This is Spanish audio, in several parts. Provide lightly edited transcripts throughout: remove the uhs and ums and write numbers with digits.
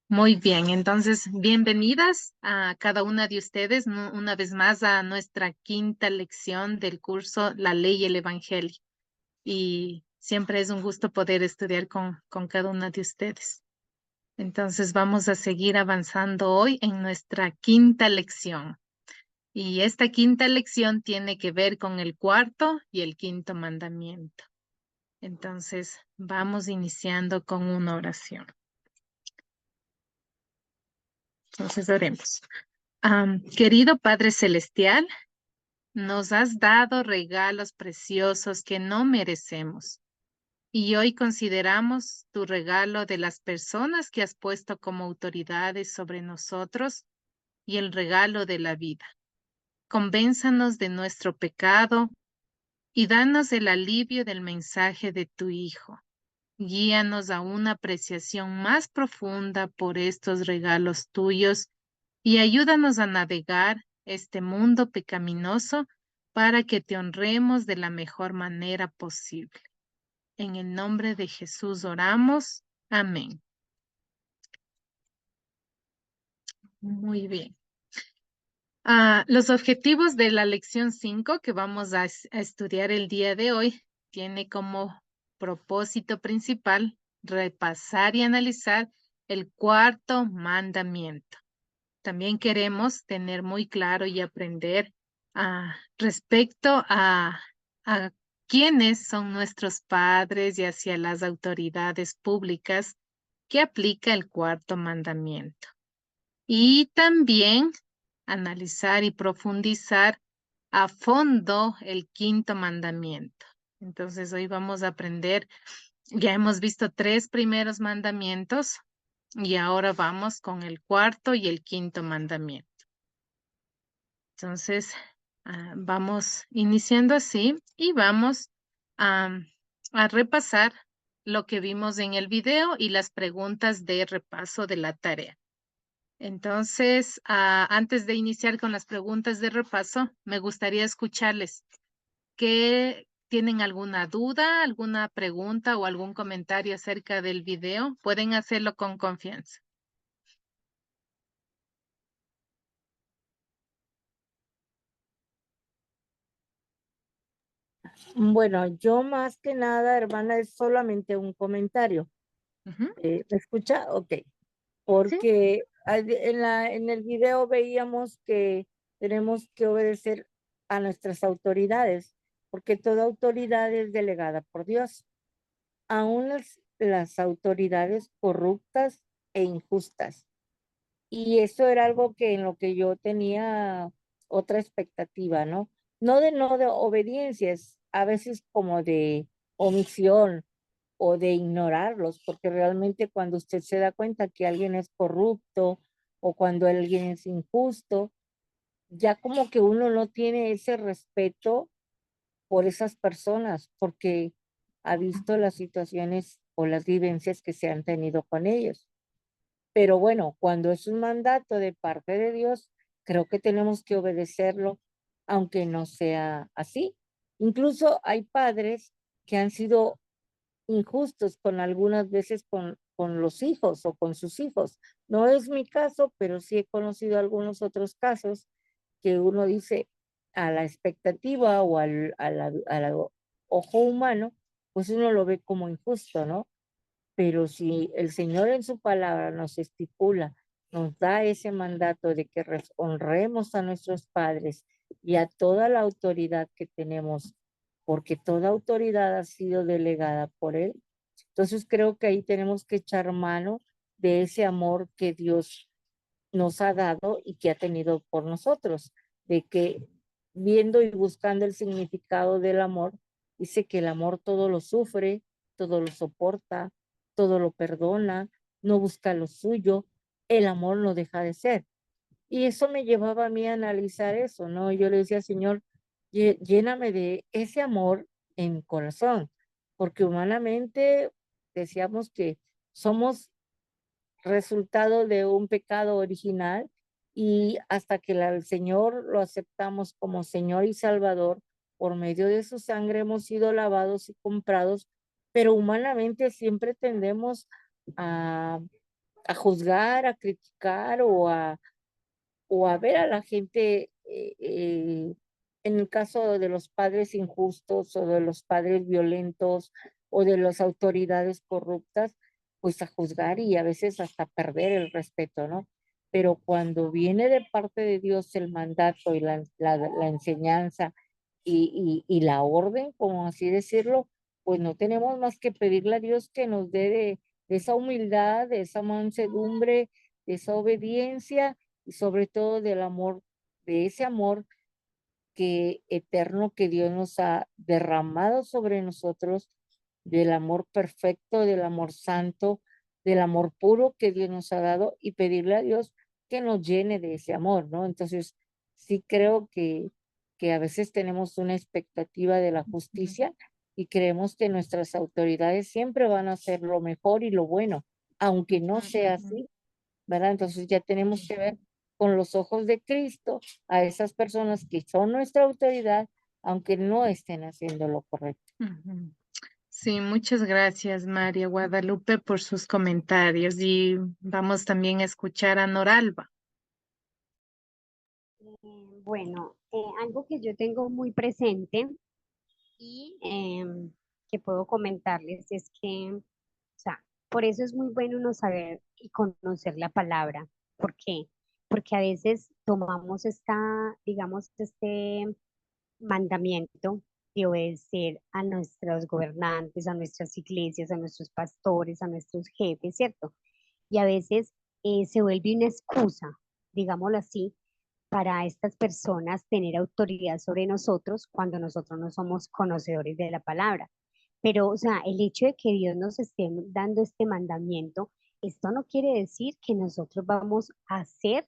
Muy bien, entonces bienvenidas a cada una de ustedes una vez más a nuestra quinta lección del curso La Ley y el Evangelio. Y siempre es un gusto poder estudiar con cada una de ustedes. Entonces vamos a seguir avanzando hoy en nuestra quinta lección. Y esta quinta lección tiene que ver con el cuarto y el quinto mandamiento. Entonces vamos iniciando con una oración. Entonces oremos. Querido Padre Celestial, nos has dado regalos preciosos que no merecemos y hoy consideramos tu regalo de las personas que has puesto como autoridades sobre nosotros y el regalo de la vida. Convénzanos de nuestro pecado y danos el alivio del mensaje de tu Hijo. Guíanos a una apreciación más profunda por estos regalos tuyos y ayúdanos a navegar este mundo pecaminoso para que te honremos de la mejor manera posible. En el nombre de Jesús oramos. Amén. Muy bien. Los objetivos de la lección 5 que vamos a estudiar el día de hoy tiene como propósito principal repasar y analizar el cuarto mandamiento. También queremos tener muy claro y aprender respecto a quiénes son nuestros padres y hacia las autoridades públicas que aplica el cuarto mandamiento. Y también analizar y profundizar a fondo el quinto mandamiento. Entonces hoy vamos a aprender, ya hemos visto tres primeros mandamientos y ahora vamos con el cuarto y el quinto mandamiento. Entonces, vamos iniciando así y vamos a, a repasar lo que vimos en el video y las preguntas de repaso de la tarea. Entonces, antes de iniciar con las preguntas de repaso, me gustaría escucharles. ¿Que tienen alguna duda, alguna pregunta o algún comentario acerca del video? Pueden hacerlo con confianza. Bueno, yo más que nada, hermana, es solamente un comentario. Ujú. ¿Me escucha? Ok. Sí. Porque en el video veíamos que tenemos que obedecer a nuestras autoridades, porque toda autoridad es delegada por Dios, aún las autoridades corruptas e injustas. Y eso era algo que en lo que yo tenía otra expectativa, ¿no? No de obediencias, a veces como de omisión o de ignorarlos, porque realmente cuando usted se da cuenta que alguien es corrupto o cuando alguien es injusto, ya como que uno no tiene ese respeto por esas personas, porque ha visto las situaciones o las vivencias que se han tenido con ellos. Pero bueno, cuando es un mandato de parte de Dios, creo que tenemos que obedecerlo, aunque no sea así. Incluso hay padres que han sido injustos con algunas veces con los hijos o con sus hijos. No es mi caso, pero sí he conocido algunos otros casos que uno dice a la expectativa o al ojo humano, pues uno lo ve como injusto, ¿no? Pero si el Señor en su palabra nos estipula, nos da ese mandato de que honremos a nuestros padres y a toda la autoridad que tenemos, porque toda autoridad ha sido delegada por Él, entonces creo que ahí tenemos que echar mano de ese amor que Dios nos ha dado y que ha tenido por nosotros, de que viendo y buscando el significado del amor, dice que el amor todo lo sufre, todo lo soporta, todo lo perdona, no busca lo suyo, el amor no deja de ser. Y eso me llevaba a mí a analizar eso, ¿no? Yo le decía, Señor, lléname de ese amor en mi corazón, porque humanamente decíamos que somos resultado de un pecado original y hasta que el Señor lo aceptamos como Señor y Salvador, por medio de su sangre hemos sido lavados y comprados, pero humanamente siempre tendemos a juzgar, a criticar o a ver a la gente, en el caso de los padres injustos o de los padres violentos o de las autoridades corruptas, pues a juzgar y a veces hasta perder el respeto, ¿no? Pero cuando viene de parte de Dios el mandato y la enseñanza y la orden, como así decirlo, pues no tenemos más que pedirle a Dios que nos dé de esa humildad, de esa mansedumbre, de esa obediencia y sobre todo del amor, de ese amor que eterno que Dios nos ha derramado sobre nosotros, del amor perfecto, del amor santo, del amor puro que Dios nos ha dado y pedirle a Dios que nos llene de ese amor, ¿no? Entonces, sí creo que a veces tenemos una expectativa de la justicia y creemos que nuestras autoridades siempre van a hacer lo mejor y lo bueno, aunque no sea así, ¿verdad? Entonces ya tenemos que ver con los ojos de Cristo a esas personas que son nuestra autoridad, aunque no estén haciendo lo correcto. Ujú. Sí, muchas gracias, María Guadalupe, por sus comentarios y vamos también a escuchar a Noralba. Bueno, algo que yo tengo muy presente y que puedo comentarles es que, o sea, por eso es muy bueno uno saber y conocer la palabra. ¿Por qué? Porque a veces tomamos digamos, este mandamiento de obedecer a nuestros gobernantes, a nuestras iglesias, a nuestros pastores, a nuestros jefes, ¿cierto? Y a veces se vuelve una excusa, digámoslo así, para estas personas tener autoridad sobre nosotros cuando nosotros no somos conocedores de la palabra. Pero, o sea, el hecho de que Dios nos esté dando este mandamiento, esto no quiere decir que nosotros vamos a hacer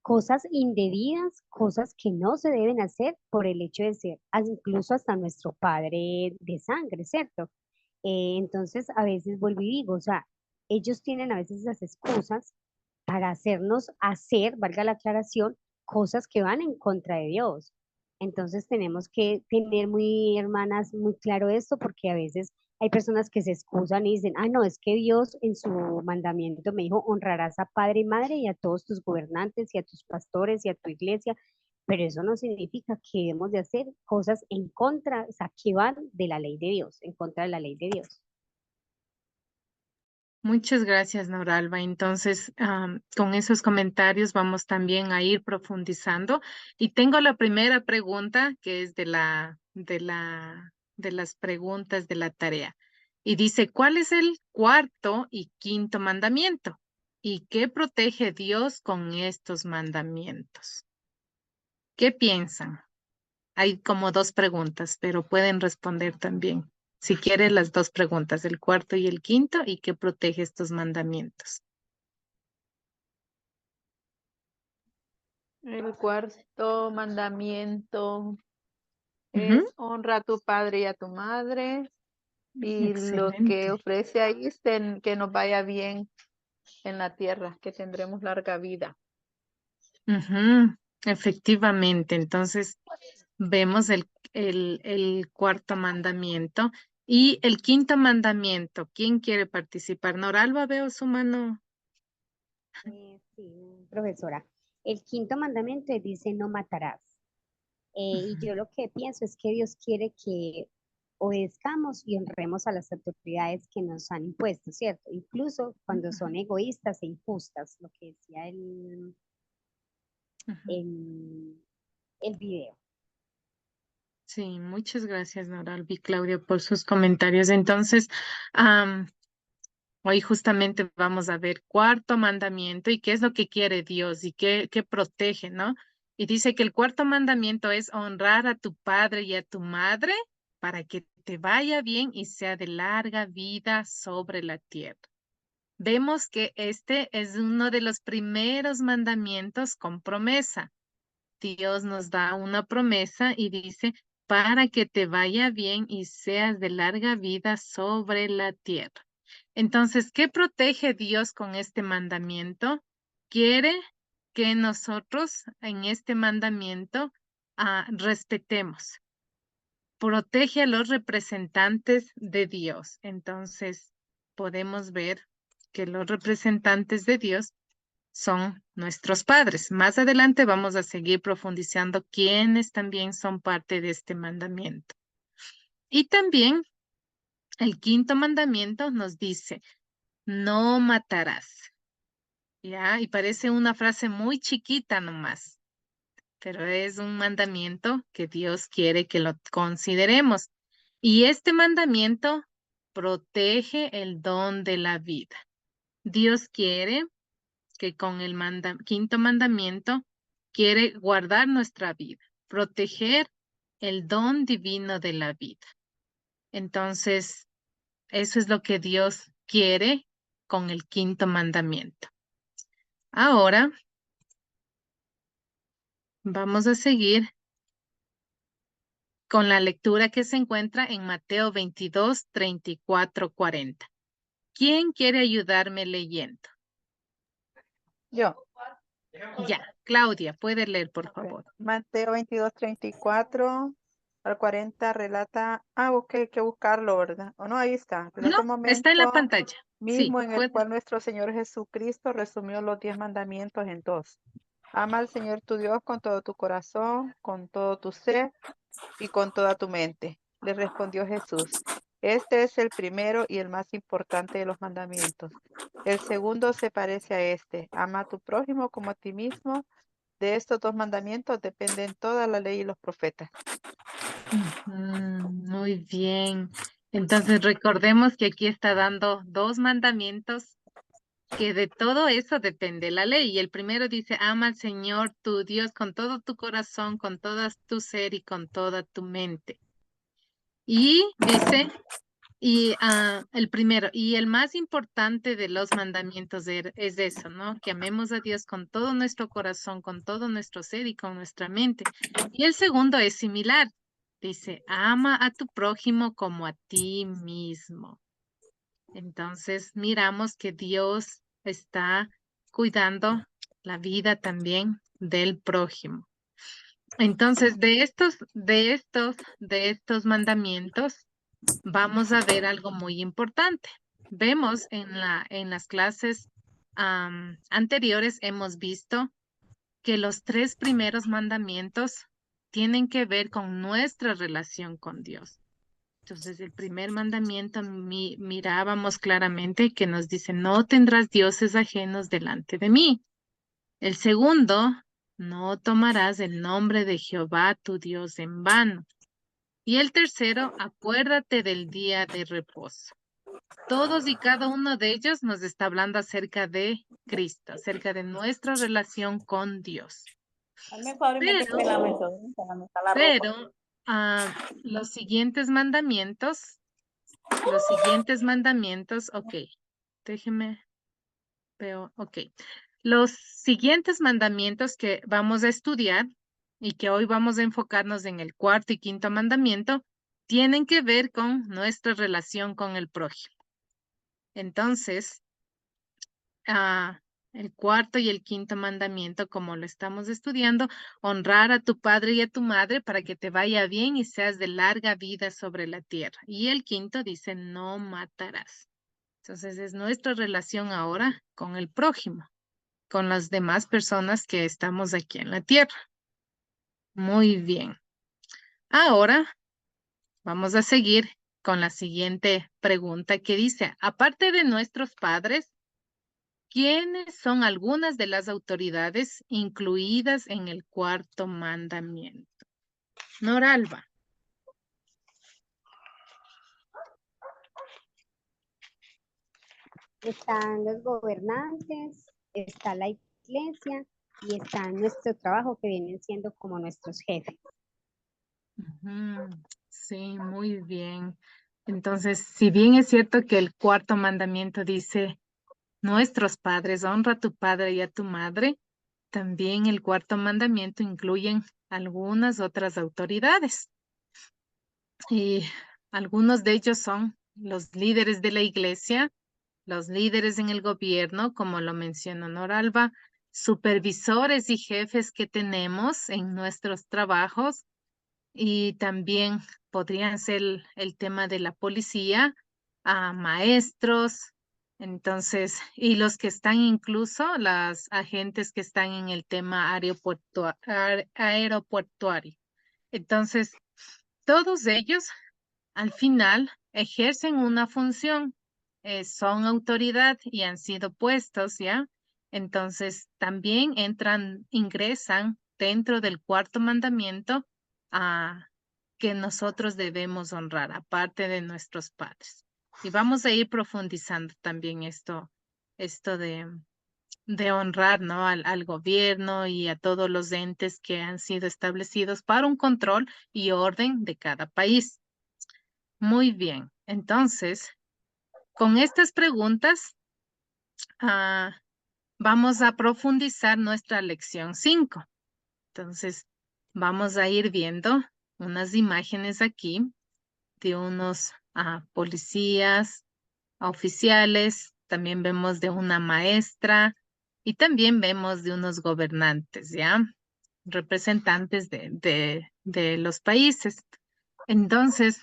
cosas indebidas, cosas que no se deben hacer por el hecho de ser incluso hasta nuestro padre de sangre, ¿cierto? Entonces, a veces vuelvo y digo, o sea, ellos tienen a veces esas excusas para hacernos hacer, valga la aclaración, cosas que van en contra de Dios. Entonces tenemos que tener muy, hermanas, muy claro esto, porque a veces hay personas que se excusan y dicen, ah, no, es que Dios en su mandamiento me dijo, honrarás a padre y madre y a todos tus gobernantes y a tus pastores y a tu iglesia, pero eso no significa que debemos de hacer cosas en contra, o sea, que van de la ley de Dios, en contra de la ley de Dios. Muchas gracias, Noralba. Entonces, con esos comentarios vamos también a ir profundizando. Y tengo la primera pregunta, que es de las preguntas de la tarea. Y dice, ¿cuál es el cuarto y quinto mandamiento? ¿Y qué protege Dios con estos mandamientos? ¿Qué piensan? Hay como dos preguntas, pero pueden responder también. Si quiere las dos preguntas, el cuarto y el quinto, y qué protege estos mandamientos. El cuarto mandamiento Ujú. es honra a tu padre y a tu madre. Y lo que Excelente. ofrece ahí es que nos vaya bien en la tierra, que tendremos larga vida. Ujú. Efectivamente, entonces vemos el cuarto mandamiento y el quinto mandamiento. ¿Quién quiere participar? Noralba, veo su mano. Sí, profesora. El quinto mandamiento dice no matarás. Y Ujú, yo lo que pienso es que Dios quiere que obedezcamos y honremos a las autoridades que nos han impuesto, ¿cierto? Incluso cuando son ujú, egoístas e injustas, lo que decía ujú. el, el video. Sí, muchas gracias, Noralba y Claudia, por sus comentarios. Entonces, am, hoy justamente vamos a ver cuarto mandamiento y qué es lo que quiere Dios y qué protege, ¿no? Y dice que el cuarto mandamiento es honrar a tu padre y a tu madre para que te vaya bien y sea de larga vida sobre la tierra. Vemos que este es uno de los primeros mandamientos con promesa. Dios nos da una promesa y dice, para que te vaya bien y seas de larga vida sobre la tierra. Entonces, ¿qué protege Dios con este mandamiento? Quiere que nosotros en este mandamiento respetemos. Protege a los representantes de Dios. Entonces, podemos ver que los representantes de Dios son nuestros padres. Más adelante vamos a seguir profundizando quiénes también son parte de este mandamiento. Y también el quinto mandamiento nos dice, no matarás. ¿Ya? Y parece una frase muy chiquita nomás, pero es un mandamiento que Dios quiere que lo consideremos. Y este mandamiento protege el don de la vida. Dios quiere que con el quinto mandamiento quiere guardar nuestra vida, proteger el don divino de la vida. Entonces, eso es lo que Dios quiere con el quinto mandamiento. Ahora, vamos a seguir con la lectura que se encuentra en Mateo 22, 34, 40. ¿Quién quiere ayudarme leyendo? Yo. Ya, Claudia, puede leer, por favor. Mateo 22, 34 al 40 relata, ok, hay que buscarlo, ¿verdad? O no, ahí está. Relata un No, está en la momento pantalla. Sí, mismo en el puede. cual nuestro Señor Jesucristo resumió los 10 mandamientos en 2. Ama al Señor tu Dios con todo tu corazón, con todo tu ser y con toda tu mente. Le respondió Jesús, este es el primero y el más importante de los mandamientos. El segundo se parece a este, ama a tu prójimo como a ti mismo. De estos 2 mandamientos dependen toda la ley y los profetas. Muy bien. Entonces recordemos que aquí está dando 2 mandamientos que de todo eso depende la ley. Y el primero dice, ama al Señor tu Dios con todo tu corazón, con todo tu ser y con toda tu mente. Y dice, el primero, y el más importante de los mandamientos es eso, ¿no? Que amemos a Dios con todo nuestro corazón, con todo nuestro ser y con nuestra mente. Y el segundo es similar. Dice, ama a tu prójimo como a ti mismo. Entonces, miramos que Dios está cuidando la vida también del prójimo. Entonces, de estos mandamientos, vamos a ver algo muy importante. Vemos en las clases anteriores, hemos visto que los 3 primeros mandamientos tienen que ver con nuestra relación con Dios. Entonces, el primer mandamiento mirábamos claramente que nos dice, no tendrás dioses ajenos delante de mí. El segundo, no tomarás el nombre de Jehová tu Dios en vano. Y el tercero, acuérdate del día de reposo. Todos y cada uno de ellos nos está hablando acerca de Cristo, acerca de nuestra relación con Dios. Pero los siguientes mandamientos, ok, déjeme, veo, ok. Los siguientes mandamientos que vamos a estudiar y que hoy vamos a enfocarnos en el cuarto y quinto mandamiento, tienen que ver con nuestra relación con el prójimo. Entonces, el cuarto y el quinto mandamiento, como lo estamos estudiando, honrar a tu padre y a tu madre para que te vaya bien y seas de larga vida sobre la tierra. Y el quinto dice, no matarás. Entonces, es nuestra relación ahora con el prójimo, con las demás personas que estamos aquí en la tierra. Muy bien. Ahora vamos a seguir con la siguiente pregunta que dice, aparte de nuestros padres, ¿quiénes son algunas de las autoridades incluidas en el cuarto mandamiento? Noralba. Están los gobernantes, está la iglesia y está nuestro trabajo que vienen siendo como nuestros jefes. Sí, muy bien. Entonces, si bien es cierto que el cuarto mandamiento dice, nuestros padres, honra a tu padre y a tu madre, también el cuarto mandamiento incluye algunas otras autoridades. Y algunos de ellos son los líderes de la iglesia, los líderes en el gobierno, como lo mencionó Noralba, supervisores y jefes que tenemos en nuestros trabajos, y también podrían ser el tema de la policía, a maestros, Entonces, y los que están incluso, las agentes que están en el tema aeroportuario. Entonces, todos ellos al final ejercen una función, son autoridad y han sido puestos, ¿ya? Entonces, también ingresan dentro del cuarto mandamiento que nosotros debemos honrar, aparte de nuestros padres. Y vamos a ir profundizando también esto de honrar, ¿no? Al gobierno y a todos los entes que han sido establecidos para un control y orden de cada país. Muy bien, entonces, con estas preguntas, vamos a profundizar nuestra lección 5. Entonces, vamos a ir viendo unas imágenes aquí de unos policías, oficiales, también vemos de una maestra y también vemos de unos gobernantes, ¿ya? Representantes de los países. Entonces,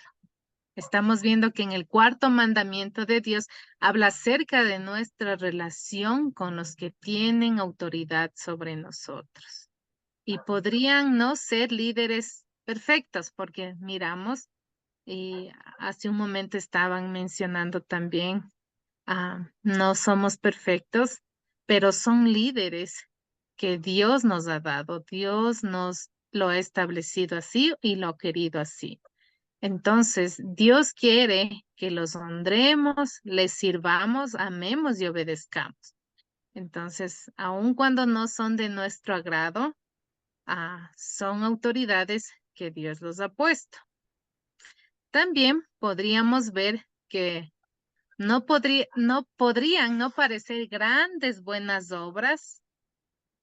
estamos viendo que en el cuarto mandamiento de Dios habla acerca de nuestra relación con los que tienen autoridad sobre nosotros. Y podrían no ser líderes perfectos, porque miramos, y hace un momento estaban mencionando también, no somos perfectos, pero son líderes que Dios nos ha dado. Dios nos lo ha establecido así y lo ha querido así. Entonces, Dios quiere que los honremos, les sirvamos, amemos y obedezcamos. Entonces, aun cuando no son de nuestro agrado, son autoridades que Dios los ha puesto. También podríamos ver que no podrían no parecer grandes buenas obras,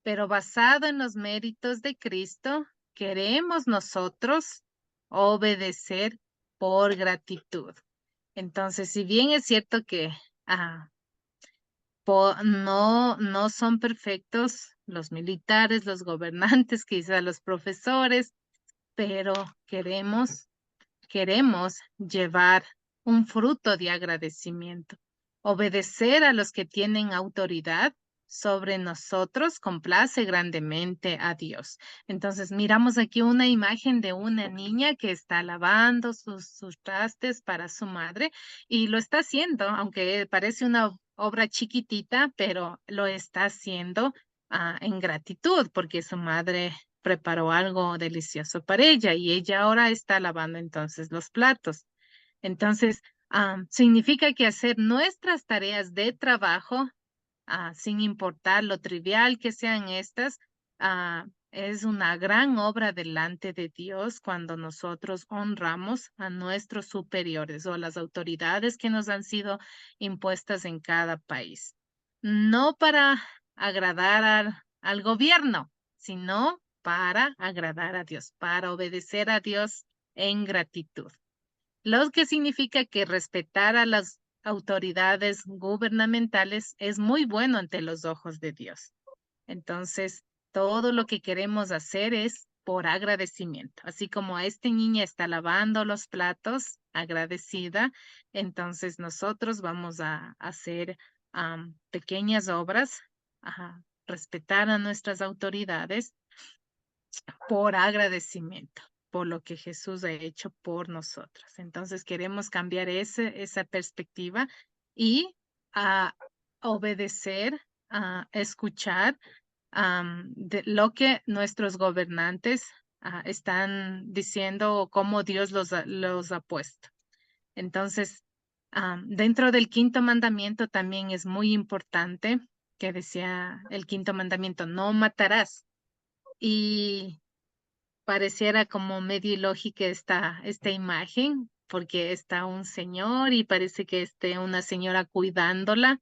pero basado en los méritos de Cristo, queremos nosotros obedecer por gratitud. Entonces, si bien es cierto que no son perfectos los militares, los gobernantes, quizá los profesores, pero queremos llevar un fruto de agradecimiento, obedecer a los que tienen autoridad sobre nosotros complace grandemente a Dios. Entonces miramos aquí una imagen de una niña que está lavando sus trastes para su madre y lo está haciendo, aunque parece una obra chiquitita, pero lo está haciendo en gratitud porque su madre preparó algo delicioso para ella y ella ahora está lavando entonces los platos. Entonces, significa que hacer nuestras tareas de trabajo, sin importar lo trivial que sean estas, es una gran obra delante de Dios cuando nosotros honramos a nuestros superiores o a las autoridades que nos han sido impuestas en cada país. No para agradar al gobierno, sino para agradar a Dios, para obedecer a Dios en gratitud. Lo que significa que respetar a las autoridades gubernamentales es muy bueno ante los ojos de Dios. Entonces, todo lo que queremos hacer es por agradecimiento. Así como esta niña está lavando los platos agradecida, entonces nosotros vamos a hacer pequeñas obras, respetar a nuestras autoridades por agradecimiento por lo que Jesús ha hecho por nosotros. Entonces queremos cambiar esa perspectiva y obedecer, escuchar de lo que nuestros gobernantes están diciendo o cómo Dios los ha puesto. Entonces, dentro del quinto mandamiento también es muy importante que decía el quinto mandamiento, no matarás. Y pareciera como medio ilógica esta imagen, porque está un señor y parece que esté una señora cuidándola.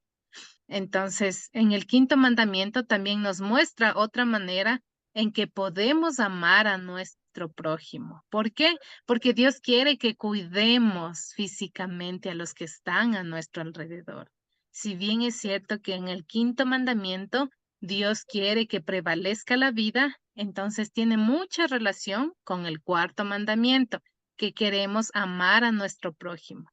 Entonces, en el quinto mandamiento también nos muestra otra manera en que podemos amar a nuestro prójimo. ¿Por qué? Porque Dios quiere que cuidemos físicamente a los que están a nuestro alrededor. Si bien es cierto que en el quinto mandamiento Dios quiere que prevalezca la vida, entonces tiene mucha relación con el cuarto mandamiento, que queremos amar a nuestro prójimo.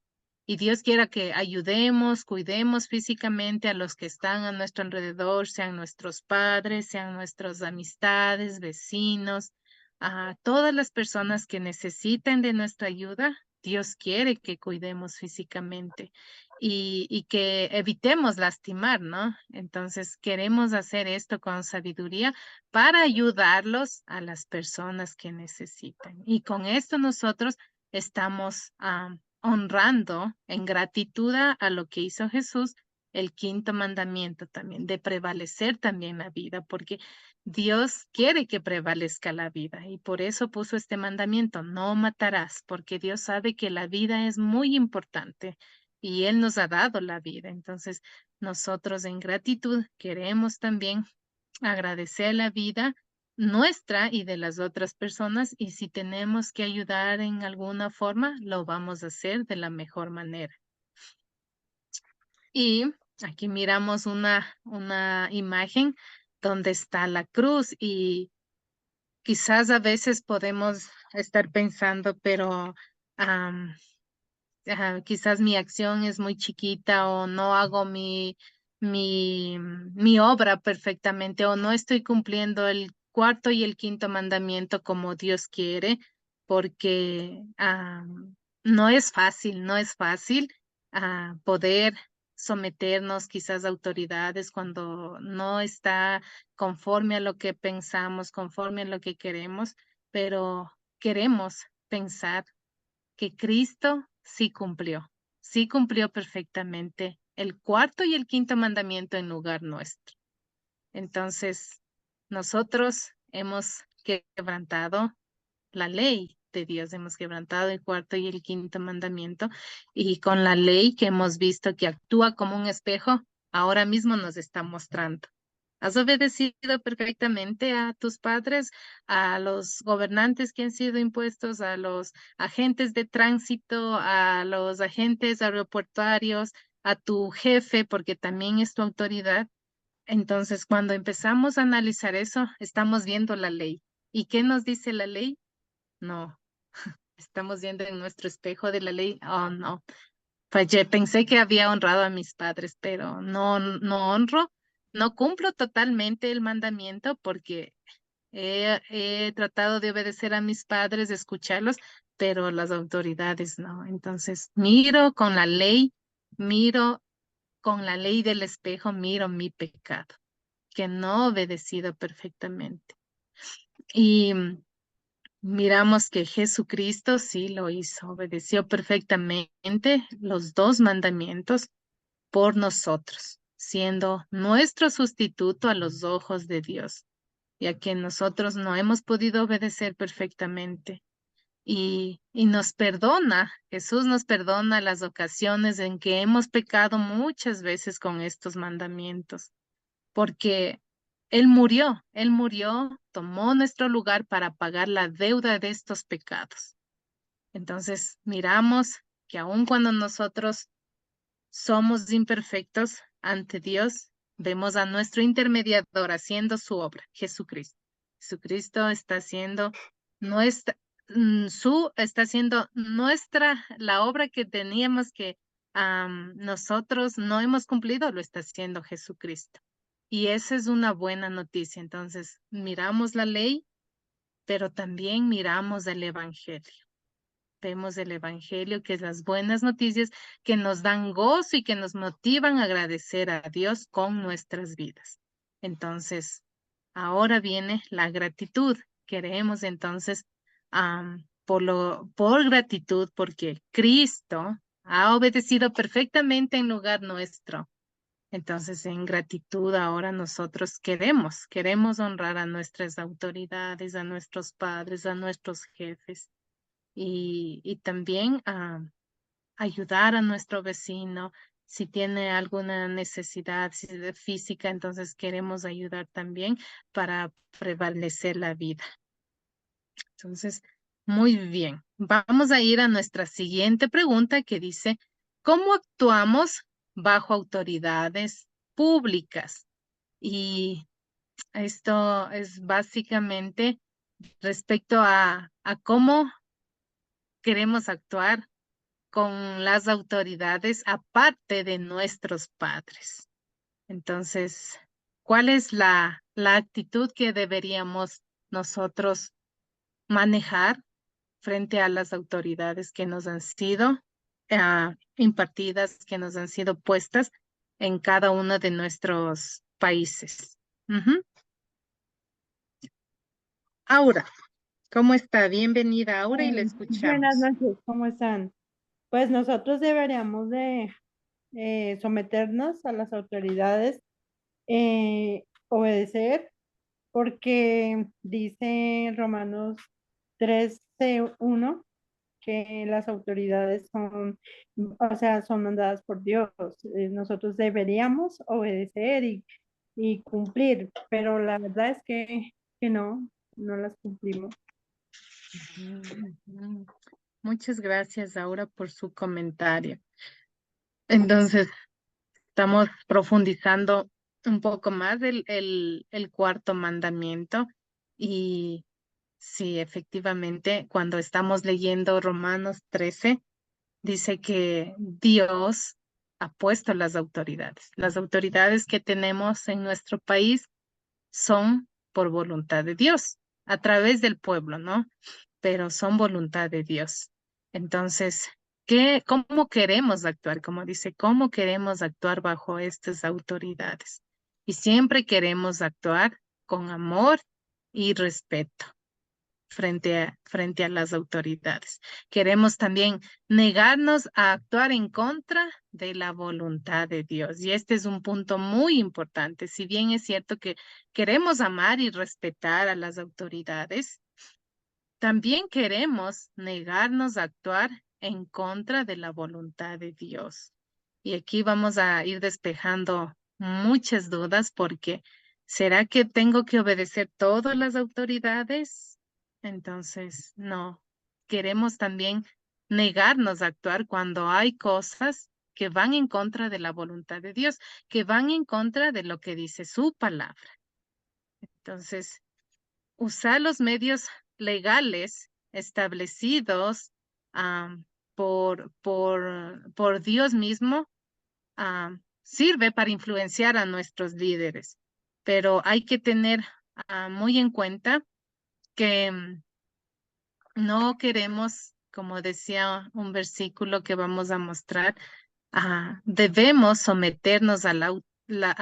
Y Dios quiera que ayudemos, cuidemos físicamente a los que están a nuestro alrededor, sean nuestros padres, sean nuestras amistades, vecinos, a todas las personas que necesiten de nuestra ayuda. Dios quiere que cuidemos físicamente y que evitemos lastimar, ¿no? Entonces queremos hacer esto con sabiduría para ayudarlos a las personas que necesitan. Y con esto nosotros estamos honrando en gratitud a lo que hizo Jesús, el quinto mandamiento también, de prevalecer también la vida, porque Dios quiere que prevalezca la vida y por eso puso este mandamiento, no matarás, porque Dios sabe que la vida es muy importante y Él nos ha dado la vida. Entonces, nosotros en gratitud queremos también agradecer la vida nuestra y de las otras personas y si tenemos que ayudar en alguna forma, lo vamos a hacer de la mejor manera. Y aquí miramos una imagen donde está la cruz y quizás a veces podemos estar pensando, pero quizás mi acción es muy chiquita o no hago mi obra perfectamente o no estoy cumpliendo el cuarto y el quinto mandamiento como Dios quiere, porque no es fácil poder someternos quizás a autoridades cuando no está conforme a lo que pensamos, conforme a lo que queremos, pero queremos pensar que Cristo sí cumplió perfectamente el cuarto y el quinto mandamiento en lugar nuestro. Entonces, nosotros hemos quebrantado la ley de Dios, hemos quebrantado el cuarto y el quinto mandamiento, y con la ley que hemos visto que actúa como un espejo, ahora mismo nos está mostrando. ¿Has obedecido perfectamente a tus padres, a los gobernantes que han sido impuestos, a los agentes de tránsito, a los agentes aeroportuarios, a tu jefe, porque también es tu autoridad? Entonces, cuando empezamos a analizar eso, estamos viendo la ley. ¿Y qué nos dice la ley? No, estamos viendo en nuestro espejo de la ley. Oh, no. Fallé, pensé que había honrado a mis padres, pero no honro, no cumplo totalmente el mandamiento porque he tratado de obedecer a mis padres, de escucharlos, pero las autoridades no. Entonces, miro con la ley del espejo, miro mi pecado, que no he obedecido perfectamente. Y miramos que Jesucristo sí lo hizo, obedeció perfectamente los dos mandamientos por nosotros, siendo nuestro sustituto a los ojos de Dios, ya que nosotros no hemos podido obedecer perfectamente. Y nos perdona, Jesús nos perdona las ocasiones en que hemos pecado muchas veces con estos mandamientos, porque Él murió, tomó nuestro lugar para pagar la deuda de estos pecados. Entonces, miramos que aun cuando nosotros somos imperfectos ante Dios, vemos a nuestro intermediador haciendo su obra, Jesucristo. Jesucristo está haciendo nuestra, está haciendo la obra que teníamos que nosotros no hemos cumplido, lo está haciendo Jesucristo. Y esa es una buena noticia. Entonces, miramos la ley, pero también miramos el Evangelio. Vemos el Evangelio, que es las buenas noticias que nos dan gozo y que nos motivan a agradecer a Dios con nuestras vidas. Entonces, ahora viene la gratitud. Queremos entonces, por gratitud, porque Cristo ha obedecido perfectamente en lugar nuestro. Entonces, en gratitud, ahora nosotros queremos honrar a nuestras autoridades, a nuestros padres, a nuestros jefes y también ayudar a nuestro vecino si tiene alguna necesidad física, entonces queremos ayudar también para prevalecer la vida. Entonces, muy bien. Vamos a ir a nuestra siguiente pregunta que dice, ¿cómo actuamos bajo autoridades públicas? Y esto es básicamente respecto a cómo queremos actuar con las autoridades aparte de nuestros padres. Entonces, ¿cuál es la actitud que deberíamos nosotros manejar frente a las autoridades que nos han sido impartidas, que nos han sido puestas en cada uno de nuestros países? Ujú. Aura, ¿cómo está? Bienvenida, Aura, y le Buenas escuchamos. noches, ¿cómo están? Pues nosotros deberíamos de someternos a las autoridades, obedecer, porque dice Romanos 13:1 que las autoridades son, o sea, son mandadas por Dios. Nosotros deberíamos obedecer y cumplir, pero la verdad es que no las cumplimos. Ujú. Muchas gracias, Aura, por su comentario. Entonces, estamos profundizando un poco más el cuarto mandamiento y sí, efectivamente, cuando estamos leyendo Romanos 13, dice que Dios ha puesto las autoridades. Las autoridades que tenemos en nuestro país son por voluntad de Dios, a través del pueblo, ¿no? Pero son voluntad de Dios. Entonces, cómo queremos actuar? Como dice, ¿cómo queremos actuar bajo estas autoridades? Y siempre queremos actuar con amor y respeto frente a las autoridades. Queremos también negarnos a actuar en contra de la voluntad de Dios. Y este es un punto muy importante. Si bien es cierto que queremos amar y respetar a las autoridades, también queremos negarnos a actuar en contra de la voluntad de Dios. Y aquí vamos a ir despejando muchas dudas porque ¿será que tengo que obedecer todas las autoridades? Entonces, no. Queremos también negarnos a actuar cuando hay cosas que van en contra de la voluntad de Dios, que van en contra de lo que dice su palabra. Entonces, usar los medios legales establecidos por Dios mismo sirve para influenciar a nuestros líderes, pero hay que tener muy en cuenta que no queremos, como decía un versículo que vamos a mostrar, debemos someternos a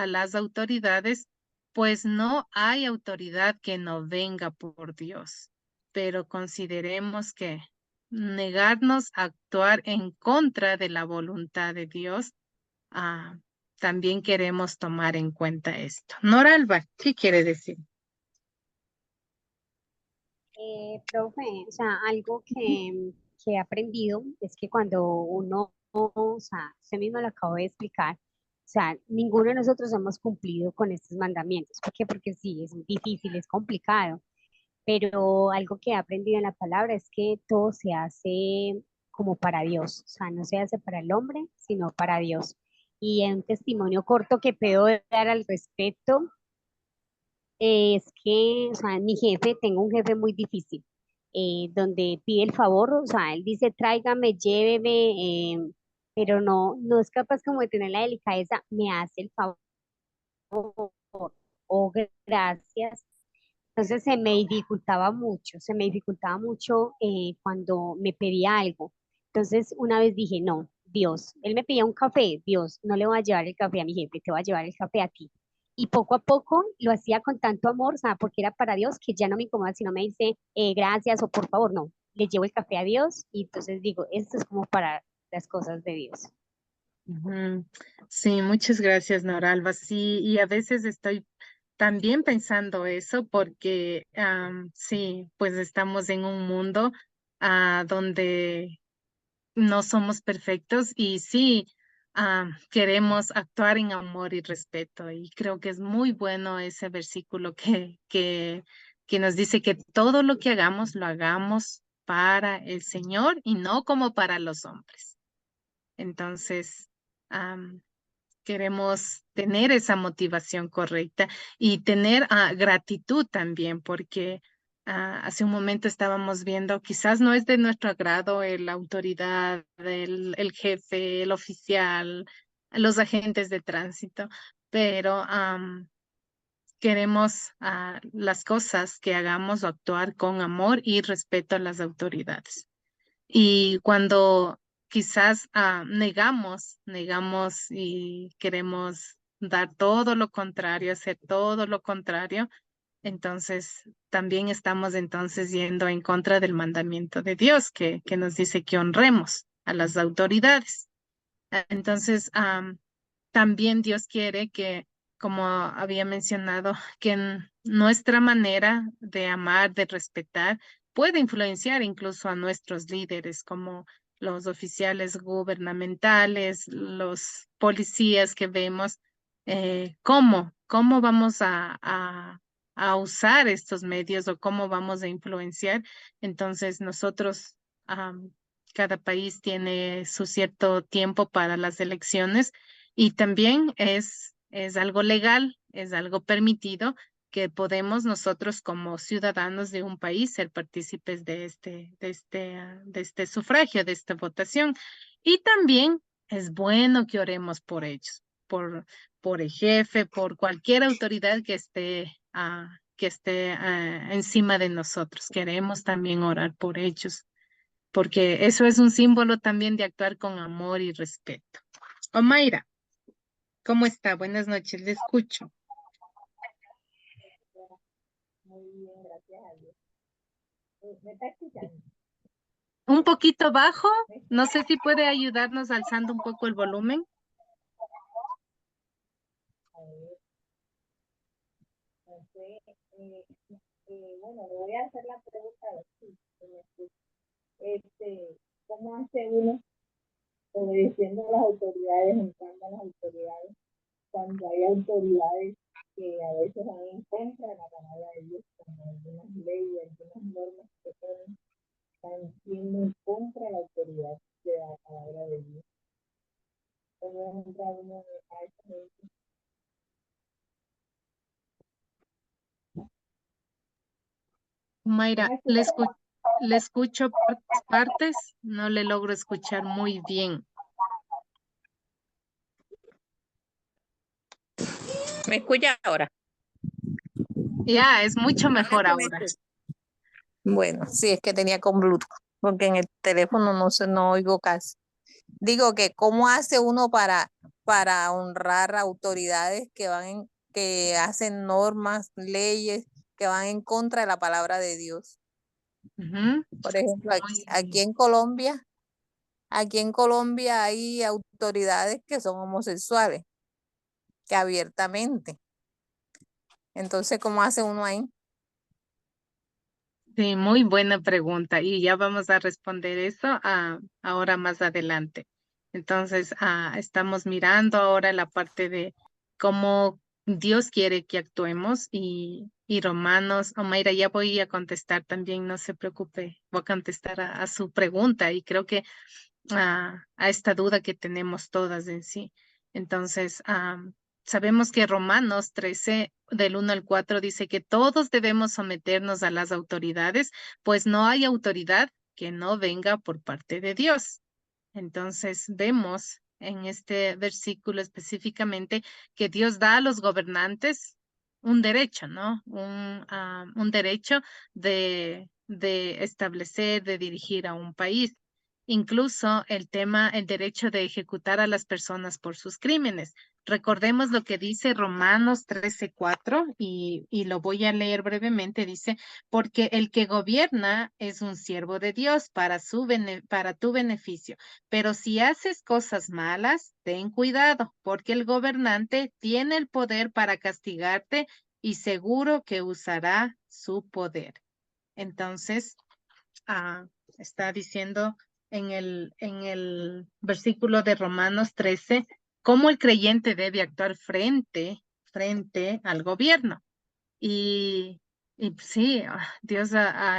las autoridades, pues no hay autoridad que no venga por Dios, pero consideremos que negarnos a actuar en contra de la voluntad de Dios, ah, también queremos tomar en cuenta esto. Noralba, ¿qué quiere decir? Profe, o sea, algo que he aprendido es que cuando uno, o sea, usted mismo lo acabo de explicar, o sea, ninguno de nosotros hemos cumplido con estos mandamientos. ¿Por qué? Porque sí, es difícil, es complicado, pero algo que he aprendido en la palabra es que todo se hace como para Dios, o sea, no se hace para el hombre, sino para Dios. Y en un testimonio corto que puedo dar al respecto, es que, o sea, mi jefe, tengo un jefe muy difícil, donde pide el favor, o sea, él dice, tráigame, lléveme, pero no es capaz como de tener la delicadeza, me hace el favor, o gracias. Entonces se me dificultaba mucho cuando me pedía algo. Entonces una vez dije, no, Dios, él me pedía un café, Dios, no le voy a llevar el café a mi jefe, te voy a llevar el café a ti. Y poco a poco lo hacía con tanto amor, o sea, porque era para Dios, que ya no me incomoda si no me dice gracias o por favor, no, le llevo el café a Dios y entonces digo, esto es como para las cosas de Dios. Ujú. Sí, muchas gracias, Noralba. Sí, y a veces estoy también pensando eso porque sí, pues estamos en un mundo donde no somos perfectos y sí, queremos actuar en amor y respeto. Y creo que es muy bueno ese versículo que nos dice que todo lo que hagamos lo hagamos para el Señor y no como para los hombres. Entonces, queremos tener esa motivación correcta y tener gratitud también, porque hace un momento estábamos viendo, quizás no es de nuestro agrado la autoridad, el jefe, el oficial, los agentes de tránsito, pero queremos las cosas que hagamos o actuar con amor y respeto a las autoridades. Y cuando quizás negamos y queremos dar todo lo contrario, hacer todo lo contrario, entonces también estamos entonces yendo en contra del mandamiento de Dios que nos dice que honremos a las autoridades. Entonces, también Dios quiere que, como había mencionado, que nuestra manera de amar, de respetar, puede influenciar incluso a nuestros líderes, como los oficiales gubernamentales, los policías que vemos, cómo vamos a usar estos medios o cómo vamos a influenciar. Entonces, nosotros, cada país tiene su cierto tiempo para las elecciones y también es algo legal, es algo permitido que podemos nosotros como ciudadanos de un país ser partícipes de este sufragio, de esta votación. Y también es bueno que oremos por ellos, por el jefe, por cualquier autoridad que esté encima de nosotros. Queremos también orar por ellos, porque eso es un símbolo también de actuar con amor y respeto. Omaira, ¿cómo está? Buenas noches, le escucho. Muy bien, gracias a Dios. ¿Me está escuchando? Un poquito bajo, no sé si puede ayudarnos alzando un poco el volumen. A ver, no sé, bueno, le voy a hacer la pregunta a ver si me escucha. ¿Cómo hace uno obedeciendo a las autoridades, entrando a las autoridades, cuando hay autoridades que a veces van en contra de la palabra de Dios, como algunas leyes, algunas normas que ponen, están siendo en contra de la autoridad de la palabra de Dios? ¿Cómo entra uno a esa gente? Mayra, ¿Cómo le escucho por partes, no le logro escuchar muy bien. ¿Me escucha ahora? Ya, es mucho Ahora mejor sí me ahora. escucha. Bueno, sí, es que tenía con Bluetooth, porque en el teléfono no oigo casi. Digo que cómo hace uno para honrar a autoridades que hacen normas, leyes que van en contra de la palabra de Dios. Ujú. Por ejemplo, Muy aquí bien. en Colombia hay autoridades que son homosexuales, que abiertamente. Entonces, ¿cómo hace uno ahí? Sí, muy buena pregunta y ya vamos a responder eso ahora más adelante. Entonces, estamos mirando ahora la parte de cómo Dios quiere que actuemos y Romanos, Omaira, ya voy a contestar también, no se preocupe, voy a contestar a su pregunta y creo que a esta duda que tenemos todas en sí. Entonces, sabemos que Romanos 13, del 1 al 4, dice que todos debemos someternos a las autoridades, pues no hay autoridad que no venga por parte de Dios. Entonces, vemos en este versículo específicamente que Dios da a los gobernantes un derecho, ¿no? Un derecho de establecer, de dirigir a un país. Incluso el derecho de ejecutar a las personas por sus crímenes. Recordemos lo que dice Romanos 13:4 y lo voy a leer brevemente. Dice, porque el que gobierna es un siervo de Dios para tu beneficio. Pero si haces cosas malas, ten cuidado, porque el gobernante tiene el poder para castigarte y seguro que usará su poder. Entonces, está diciendo en el versículo de Romanos 13 cómo el creyente debe actuar frente al gobierno. Y sí, Dios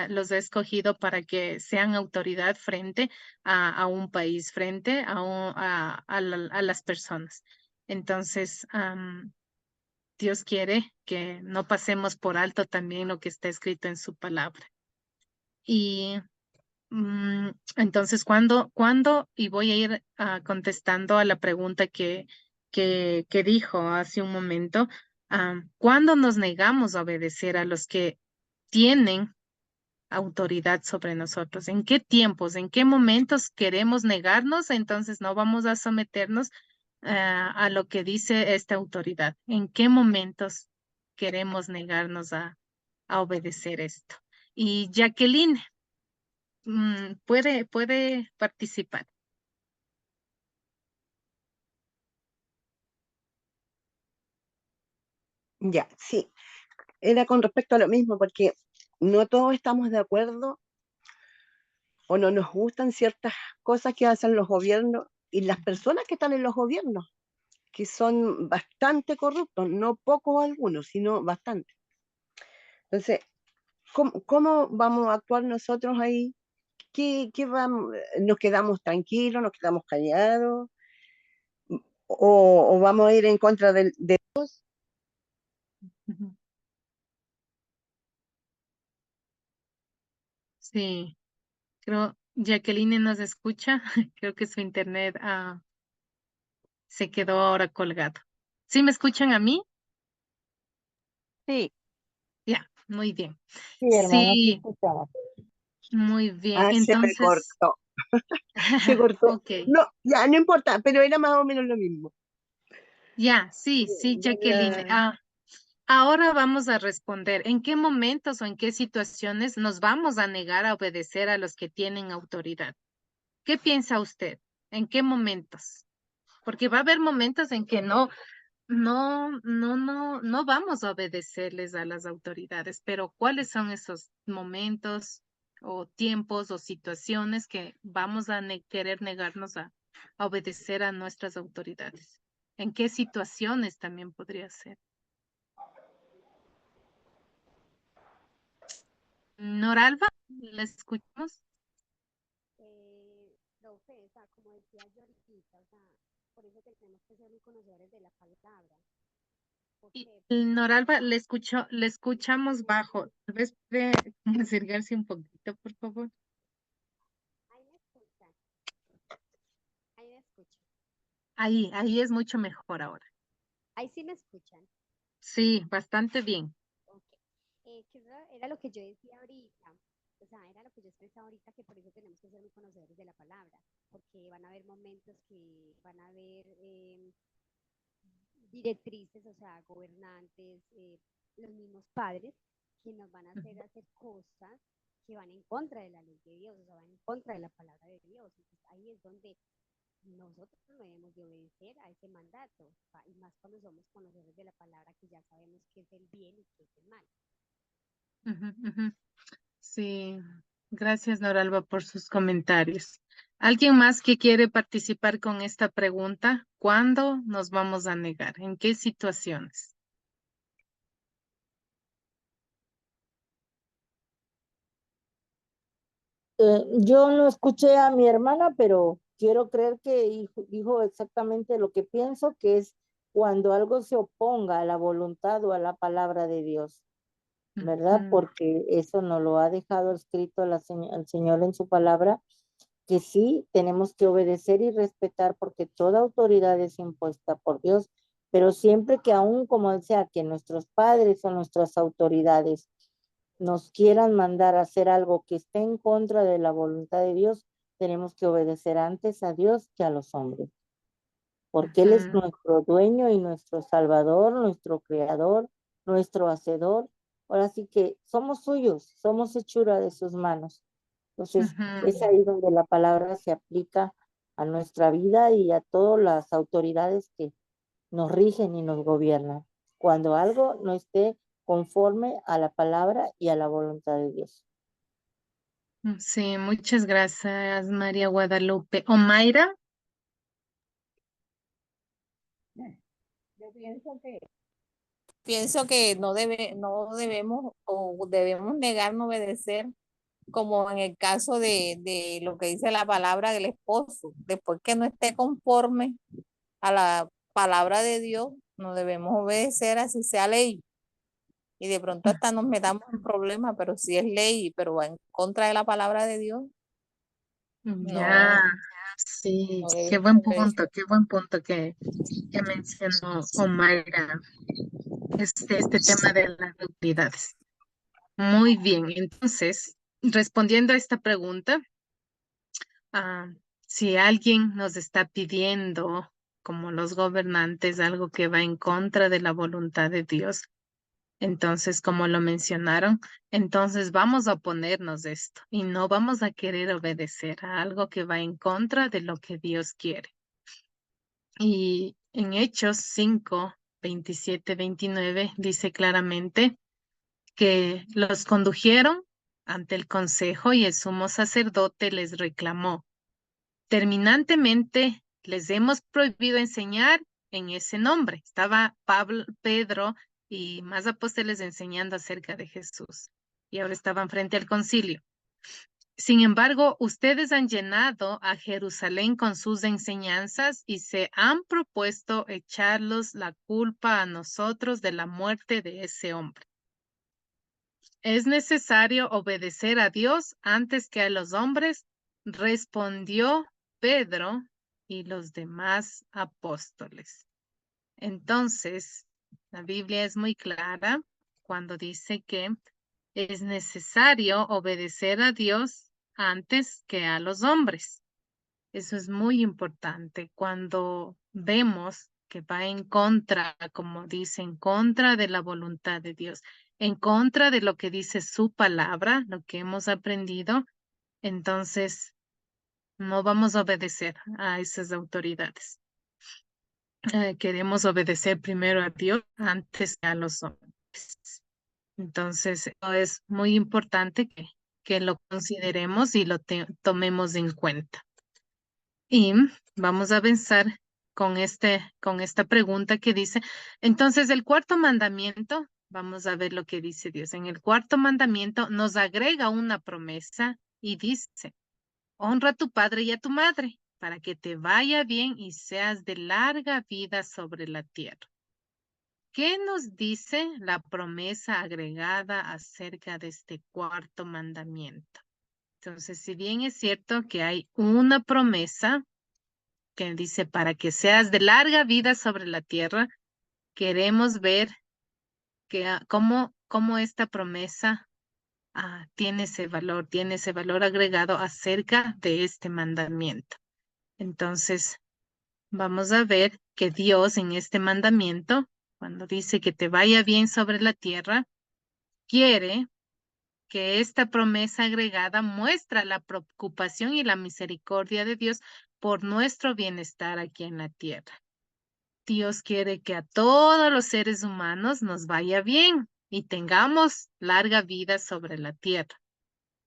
los ha escogido para que sean autoridad frente a un país, frente a las personas. Entonces, Dios quiere que no pasemos por alto también lo que está escrito en su palabra. Y entonces, ¿cuándo? Y voy a ir contestando a la pregunta que dijo hace un momento. ¿Cuándo nos negamos a obedecer a los que tienen autoridad sobre nosotros? ¿En qué tiempos, en qué momentos queremos negarnos? Entonces no vamos a someternos a lo que dice esta autoridad. ¿En qué momentos queremos negarnos a obedecer esto? Y Jacqueline, puede participar. Ya, sí, era con respecto a lo mismo, porque no todos estamos de acuerdo o no nos gustan ciertas cosas que hacen los gobiernos y las personas que están en los gobiernos, que son bastante corruptos, no pocos algunos, sino bastante. Entonces, ¿cómo vamos a actuar nosotros ahí? ¿Qué vamos? ¿Nos quedamos tranquilos, nos quedamos callados? ¿O vamos a ir en contra de Dios? Ujú. Sí, creo, Jacqueline nos escucha. Creo que su internet se quedó ahora colgado. ¿Sí me escuchan a mí? Sí, Ya, muy bien. Sí, hermana, sí Sí, escuchamos. muy bien. Ah, se me Entonces, cortó, se cortó. ok. No, ya, no importa, pero era más o menos lo mismo. Ya, sí, Ya Jacqueline. Ahora vamos a responder. ¿En qué momentos o en qué situaciones nos vamos a negar a obedecer a los que tienen autoridad? ¿Qué piensa usted? ¿En qué momentos? Porque va a haber momentos en que no vamos a obedecerles a las autoridades, pero ¿cuáles son esos momentos o tiempos o situaciones que vamos a querer negarnos a obedecer a nuestras autoridades? ¿En qué situaciones también podría ser? Noralba, ¿la escuchamos? Profe, o sea, como decía yo ahorita, o sea, por eso tenemos que ser muy conocedores de la palabra. ¿Por Y qué? Noralba, le escuchamos bajo. Tal vez puede acercarse un poquito, por favor. Ahí me escuchan, ahí me escuchan, Ahí es mucho mejor ahora. ahí sí me escuchan. Sí, bastante bien. Ok. Que era lo que yo decía ahorita, o sea, era lo que yo expresaba ahorita, que por eso tenemos que ser muy conocedores de la palabra, porque van a haber momentos que van a haber directrices, o sea, gobernantes, los mismos padres, que nos van a hacer cosas que van en contra de la ley de Dios, o sea, van en contra de la palabra de Dios. Entonces, ahí es donde nosotros no debemos de obedecer a ese mandato, y más cuando somos conocedores de la palabra, que ya sabemos qué es el bien y qué es el mal. Ujú, ujú. Sí, gracias Noralba por sus comentarios. ¿Alguien más que quiere participar con esta pregunta? ¿Cuándo nos vamos a negar? ¿En qué situaciones? Yo no escuché a mi hermana, pero quiero creer que dijo exactamente lo que pienso, que es cuando algo se oponga a la voluntad o a la palabra de Dios, ¿verdad? Ujú, Porque eso nos lo ha dejado escrito el Señor en su palabra, que sí tenemos que obedecer y respetar porque toda autoridad es impuesta por Dios, pero siempre que aún como sea que nuestros padres o nuestras autoridades nos quieran mandar a hacer algo que esté en contra de la voluntad de Dios, tenemos que obedecer antes a Dios que a los hombres, porque Él es ujú, nuestro dueño y nuestro salvador, nuestro creador, nuestro hacedor. Ahora sí que somos suyos, somos hechura de sus manos. Entonces, es ujú. ahí donde la palabra se aplica a nuestra vida y a todas las autoridades que nos rigen y nos gobiernan. Cuando algo no esté conforme a la palabra y a la voluntad de Dios. Sí, muchas gracias, María Guadalupe. ¿Omaira? Yo pienso que no debemos o debemos negarnos a obedecer, como en el caso de lo que dice la palabra del esposo, después que no esté conforme a la palabra de Dios, No debemos obedecer así sea ley. Y de pronto hasta nos metamos en problemas, pero si es ley, pero va en contra de la palabra de Dios, Ya, no, sí, no qué debemos buen obedecer. punto que mencionó Omaira, este tema de las autoridades. Muy bien, entonces, respondiendo a esta pregunta, ah, si alguien nos está pidiendo, como los gobernantes, algo que va en contra de la voluntad de Dios, entonces, como lo mencionaron, entonces vamos a oponernos de esto y no vamos a querer obedecer a algo que va en contra de lo que Dios quiere. Y en Hechos 5, 27, 29 dice claramente que los condujeron ante el consejo y el sumo sacerdote les reclamó: terminantemente les hemos prohibido enseñar en ese nombre. Estaba Pablo, Pedro y más apóstoles enseñando acerca de Jesús. Y ahora estaban frente al concilio. Sin embargo, ustedes han llenado a Jerusalén con sus enseñanzas y se han propuesto echarlos la culpa a nosotros de la muerte de ese hombre. Es necesario obedecer a Dios antes que a los hombres, respondió Pedro y los demás apóstoles. Entonces, la Biblia es muy clara cuando dice que es necesario obedecer a Dios antes que a los hombres. Eso es muy importante cuando vemos que va en contra, como dice, en contra de la voluntad de Dios, en contra de lo que dice su palabra, lo que hemos aprendido, entonces no vamos a obedecer a esas autoridades. Queremos obedecer primero a Dios antes que a los hombres. Entonces, eso es muy importante que lo consideremos y lo tomemos en cuenta. Y vamos a avanzar con esta pregunta que dice, entonces el cuarto mandamiento, vamos a ver lo que dice Dios. En el cuarto mandamiento nos agrega una promesa y dice: honra a tu padre y a tu madre para que te vaya bien y seas de larga vida sobre la tierra. ¿Qué nos dice la promesa agregada acerca de este cuarto mandamiento? Entonces, si bien es cierto que hay una promesa que dice para que seas de larga vida sobre la tierra, queremos ver cómo esta promesa tiene ese valor agregado acerca de este mandamiento. Entonces, vamos a ver que Dios en este mandamiento, cuando dice que te vaya bien sobre la tierra, quiere que esta promesa agregada muestra la preocupación y la misericordia de Dios por nuestro bienestar aquí en la tierra. Dios quiere que a todos los seres humanos nos vaya bien y tengamos larga vida sobre la tierra.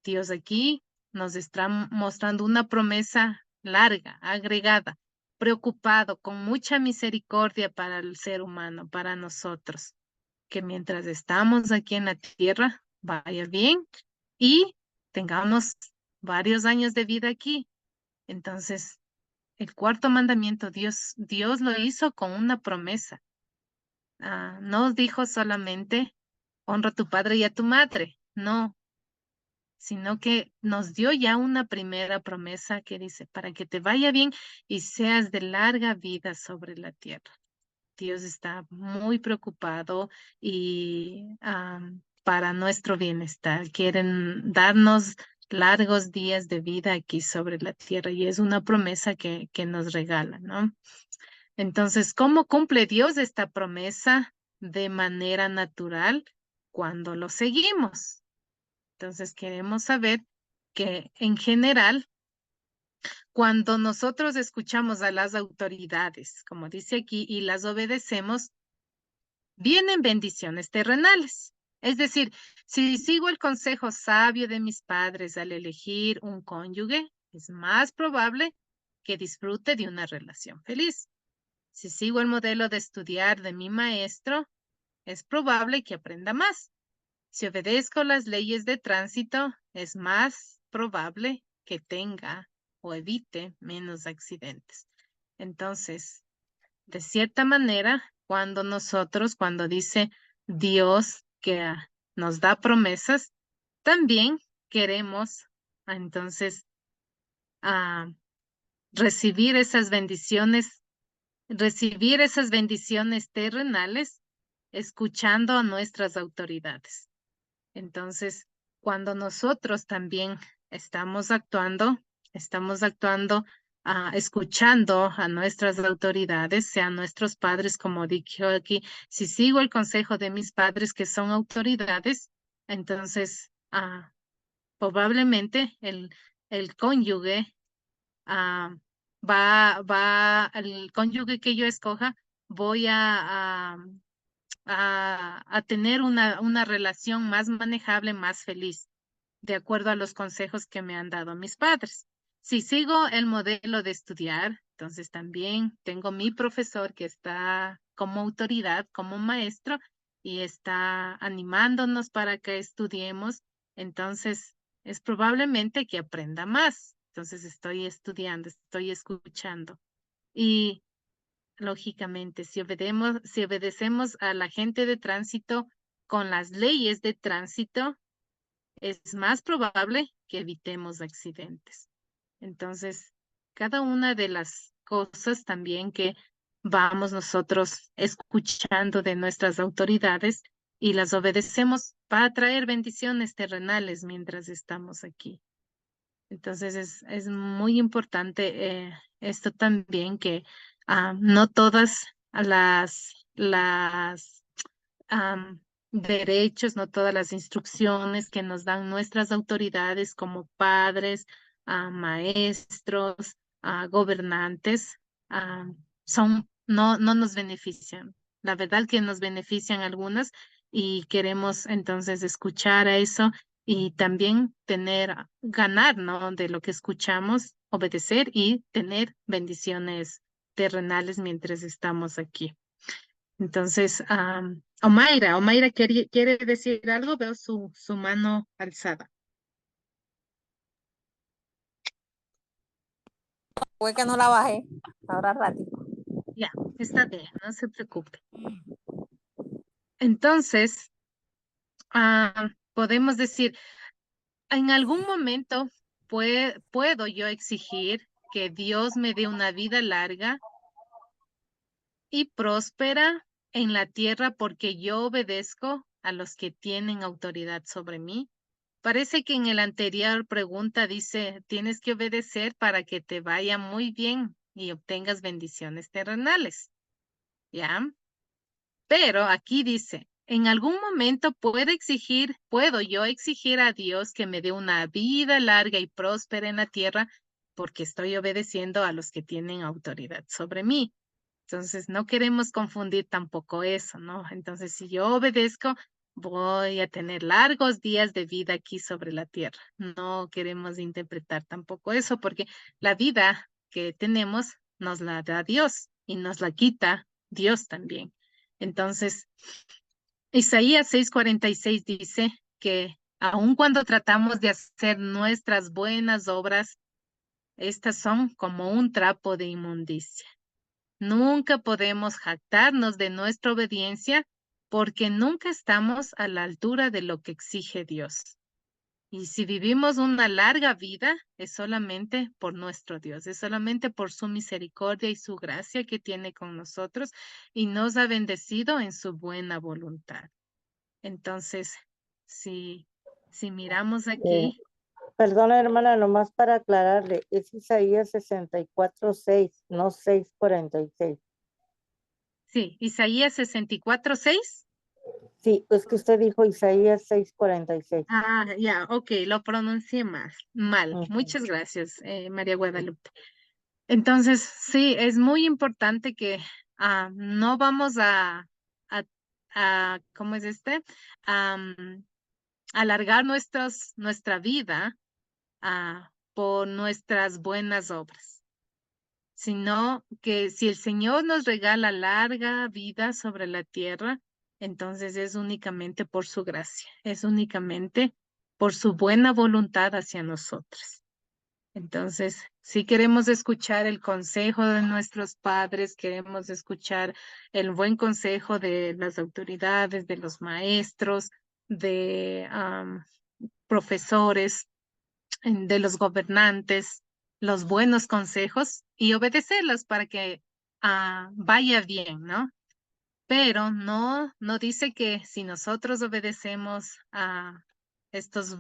Dios aquí nos está mostrando una promesa larga, agregada, preocupado, con mucha misericordia para el ser humano, para nosotros, que mientras estamos aquí en la tierra, vaya bien y tengamos varios años de vida aquí. Entonces, el cuarto mandamiento, Dios lo hizo con una promesa. No dijo solamente, honra a tu padre y a tu madre, no, sino que nos dio ya una primera promesa que dice, para que te vaya bien y seas de larga vida sobre la tierra. Dios está muy preocupado y para nuestro bienestar. Quieren darnos largos días de vida aquí sobre la tierra y es una promesa que nos regala, ¿no? Entonces, ¿cómo cumple Dios esta promesa de manera natural cuando lo seguimos? Entonces, queremos saber que en general, cuando nosotros escuchamos a las autoridades, como dice aquí, y las obedecemos, vienen bendiciones terrenales. Es decir, si sigo el consejo sabio de mis padres al elegir un cónyuge, es más probable que disfrute de una relación feliz. Si sigo el modelo de estudiar de mi maestro, es probable que aprenda más. Si obedezco las leyes de tránsito, es más probable que tenga o evite menos accidentes. Entonces, de cierta manera, cuando dice Dios que nos da promesas, también queremos entonces recibir esas bendiciones terrenales escuchando a nuestras autoridades. Entonces, cuando nosotros también estamos actuando, escuchando a nuestras autoridades, sean nuestros padres, como dijo aquí, si sigo el consejo de mis padres que son autoridades, entonces probablemente el cónyuge el cónyuge que yo escoja, voy a tener una relación más manejable, más feliz, de acuerdo a los consejos que me han dado mis padres. Si sigo el modelo de estudiar, entonces también tengo mi profesor que está como autoridad, como maestro, y está animándonos para que estudiemos, entonces es probablemente que aprenda más. Entonces estoy estudiando, estoy escuchando. Y lógicamente, si obedecemos a la gente de tránsito con las leyes de tránsito, es más probable que evitemos accidentes. Entonces, cada una de las cosas también que vamos nosotros escuchando de nuestras autoridades y las obedecemos para traer bendiciones terrenales mientras estamos aquí. Entonces, es muy importante esto también que no todas las derechos, no todas las instrucciones que nos dan nuestras autoridades como padres, maestros, gobernantes, no nos benefician. La verdad que nos benefician algunas y queremos entonces escuchar a eso y también ganar, ¿no? De lo que escuchamos, obedecer y tener bendiciones terrenales mientras estamos aquí. Entonces, Omaira quiere decir algo, veo su mano alzada. Fue que no la bajé. Ahora ratito. Ya, está bien, no se preocupe. Entonces, podemos decir, en algún momento puedo yo exigir que Dios me dé una vida larga y próspera en la tierra porque yo obedezco a los que tienen autoridad sobre mí. Parece que en el anterior pregunta dice, tienes que obedecer para que te vaya muy bien y obtengas bendiciones terrenales. ¿Ya? Pero aquí dice, en algún momento puedo yo exigir a Dios que me dé una vida larga y próspera en la tierra porque estoy obedeciendo a los que tienen autoridad sobre mí. Entonces, no queremos confundir tampoco eso, ¿no? Entonces, si yo obedezco, voy a tener largos días de vida aquí sobre la tierra. No queremos interpretar tampoco eso porque la vida que tenemos nos la da Dios y nos la quita Dios también. Entonces, Isaías 6:46 dice que aun cuando tratamos de hacer nuestras buenas obras, estas son como un trapo de inmundicia. Nunca podemos jactarnos de nuestra obediencia porque nunca estamos a la altura de lo que exige Dios. Y si vivimos una larga vida, es solamente por nuestro Dios, es solamente por su misericordia y su gracia que tiene con nosotros y nos ha bendecido en su buena voluntad. Entonces, si miramos aquí, Perdona, hermana, nomás para aclararle, es Isaías 64:6, no 6:46. sí, Isaías 64:6. Sí, es que usted dijo Isaías 6:46. Ya, ok, lo pronuncié mal. Ujú. Muchas gracias, María Guadalupe. Entonces, sí, es muy importante que no vamos ¿cómo es este? Alargar nuestra vida por nuestras buenas obras, sino que si el Señor nos regala larga vida sobre la tierra, entonces es únicamente por su gracia, es únicamente por su buena voluntad hacia nosotros. Entonces, si queremos escuchar el consejo de nuestros padres, queremos escuchar el buen consejo de las autoridades, de los maestros, de profesores, de los gobernantes, los buenos consejos y obedecerlos para que vaya bien, ¿no? Pero no dice que si nosotros obedecemos a estos,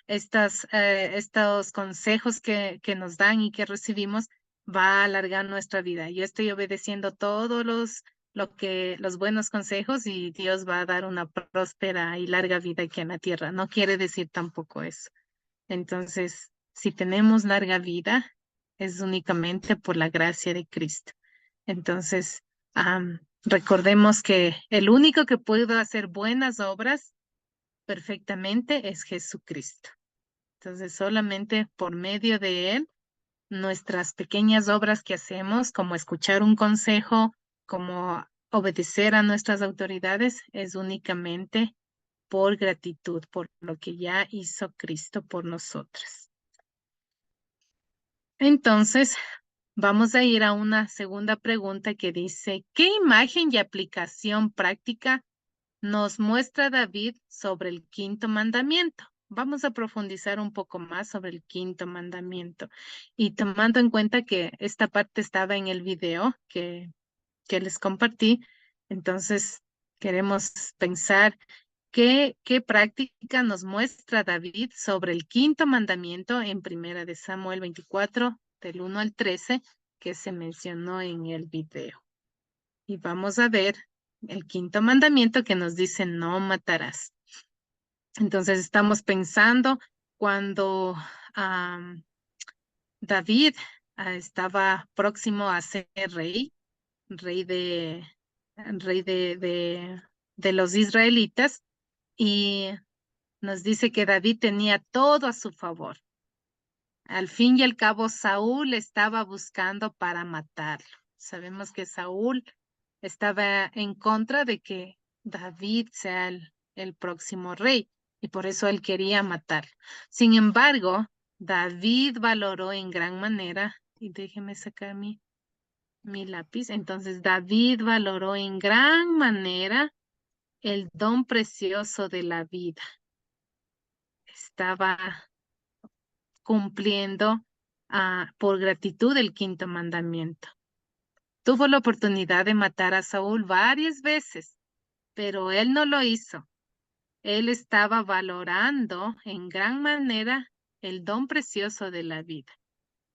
estos consejos que nos dan y que recibimos, va a alargar nuestra vida. Yo estoy obedeciendo todos los buenos consejos y Dios va a dar una próspera y larga vida aquí en la tierra. No quiere decir tampoco eso. Entonces, si tenemos larga vida, es únicamente por la gracia de Cristo. Entonces, recordemos que el único que puede hacer buenas obras perfectamente es Jesucristo. Entonces, solamente por medio de Él, nuestras pequeñas obras que hacemos, como escuchar un consejo, como obedecer a nuestras autoridades, es únicamente por gratitud, por lo que ya hizo Cristo por nosotros. Entonces, vamos a ir a una segunda pregunta que dice, ¿qué imagen y aplicación práctica nos muestra David sobre el quinto mandamiento? Vamos a profundizar un poco más sobre el quinto mandamiento. Y tomando en cuenta que esta parte estaba en el video que les compartí, entonces queremos pensar qué práctica nos muestra David sobre el quinto mandamiento en Primera de Samuel 24, del 1 al 13, que se mencionó en el video. Y vamos a ver el quinto mandamiento que nos dice no matarás. Entonces estamos pensando cuando David estaba próximo a ser rey de los israelitas, y nos dice que David tenía todo a su favor. Al fin y al cabo, Saúl estaba buscando para matarlo. Sabemos que Saúl estaba en contra de que David sea el próximo rey y por eso él quería matarlo. Sin embargo, David valoró en gran manera, y déjeme sacar mi lápiz. Entonces, David valoró en gran manera el don precioso de la vida. Estaba cumpliendo por gratitud el quinto mandamiento. Tuvo la oportunidad de matar a Saúl varias veces, pero él no lo hizo. Él estaba valorando en gran manera el don precioso de la vida.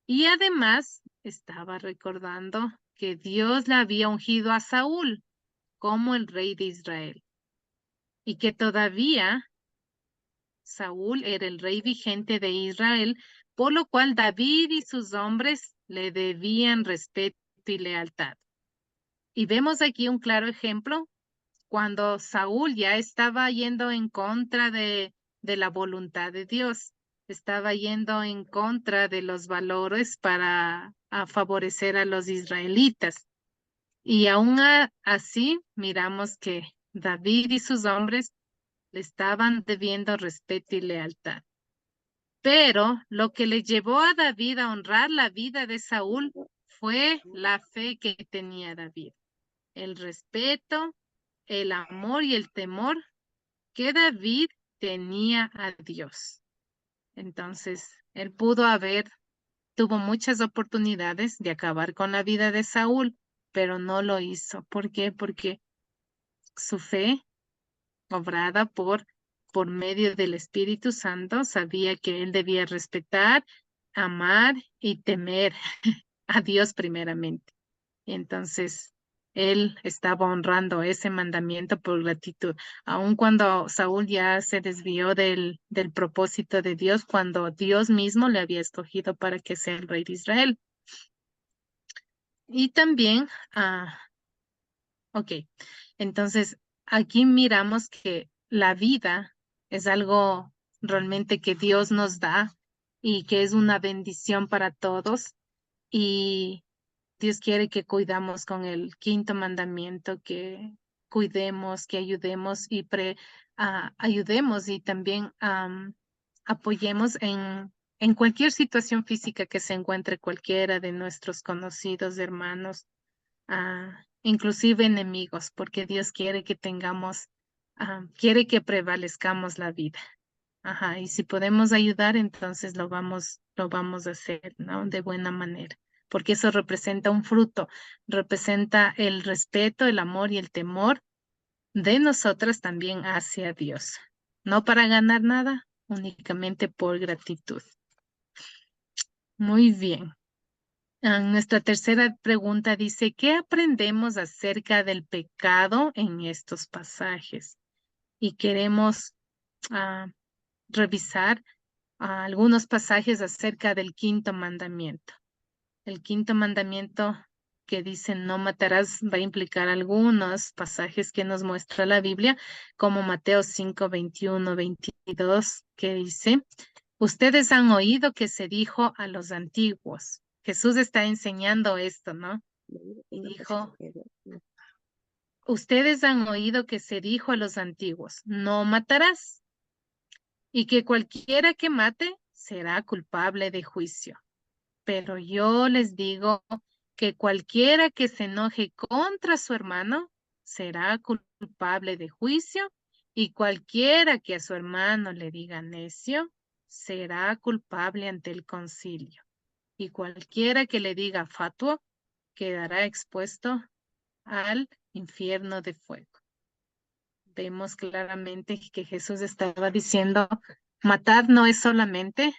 Y además estaba recordando que Dios le había ungido a Saúl como el rey de Israel y que todavía Saúl era el rey vigente de Israel, por lo cual David y sus hombres le debían respeto y lealtad. Y vemos aquí un claro ejemplo cuando Saúl ya estaba yendo en contra de la voluntad de Dios, estaba yendo en contra de los valores para favorecer a los israelitas. Y aún así miramos que David y sus hombres le estaban debiendo respeto y lealtad. Pero lo que le llevó a David a honrar la vida de Saúl fue la fe que tenía David, el respeto, el amor y el temor que David tenía a Dios. Entonces, él tuvo muchas oportunidades de acabar con la vida de Saúl, pero no lo hizo. ¿Por qué? Porque su fe, obrada por medio del Espíritu Santo, sabía que él debía respetar, amar y temer a Dios primeramente. Entonces, él estaba honrando ese mandamiento por gratitud, aun cuando Saúl ya se desvió del propósito de Dios, cuando Dios mismo le había escogido para que sea el rey de Israel. Y también, ok, entonces aquí miramos que la vida es algo realmente que Dios nos da y que es una bendición para todos. Y Dios quiere que cuidamos con el quinto mandamiento, que cuidemos, que ayudemos y ayudemos y también apoyemos en en cualquier situación física que se encuentre cualquiera de nuestros conocidos, hermanos, inclusive enemigos, porque Dios quiere que tengamos, quiere que prevalezcamos la vida. Ajá, y si podemos ayudar, entonces lo vamos a hacer, ¿no? De buena manera, porque eso representa un fruto, representa el respeto, el amor y el temor de nosotras también hacia Dios, no para ganar nada, únicamente por gratitud. Muy bien. Nuestra tercera pregunta dice, ¿qué aprendemos acerca del pecado en estos pasajes? Y queremos revisar algunos pasajes acerca del quinto mandamiento. El quinto mandamiento que dice no matarás va a implicar algunos pasajes que nos muestra la Biblia, como Mateo 5, 21, 22, que dice, ustedes han oído que se dijo a los antiguos. Jesús está enseñando esto, ¿no? Y dijo, ustedes han oído que se dijo a los antiguos, no matarás, y que cualquiera que mate será culpable de juicio. Pero yo les digo que cualquiera que se enoje contra su hermano será culpable de juicio, y cualquiera que a su hermano le diga necio será culpable ante el concilio. Y cualquiera que le diga fatuo quedará expuesto al infierno de fuego. Vemos claramente que Jesús estaba diciendo, matar no es solamente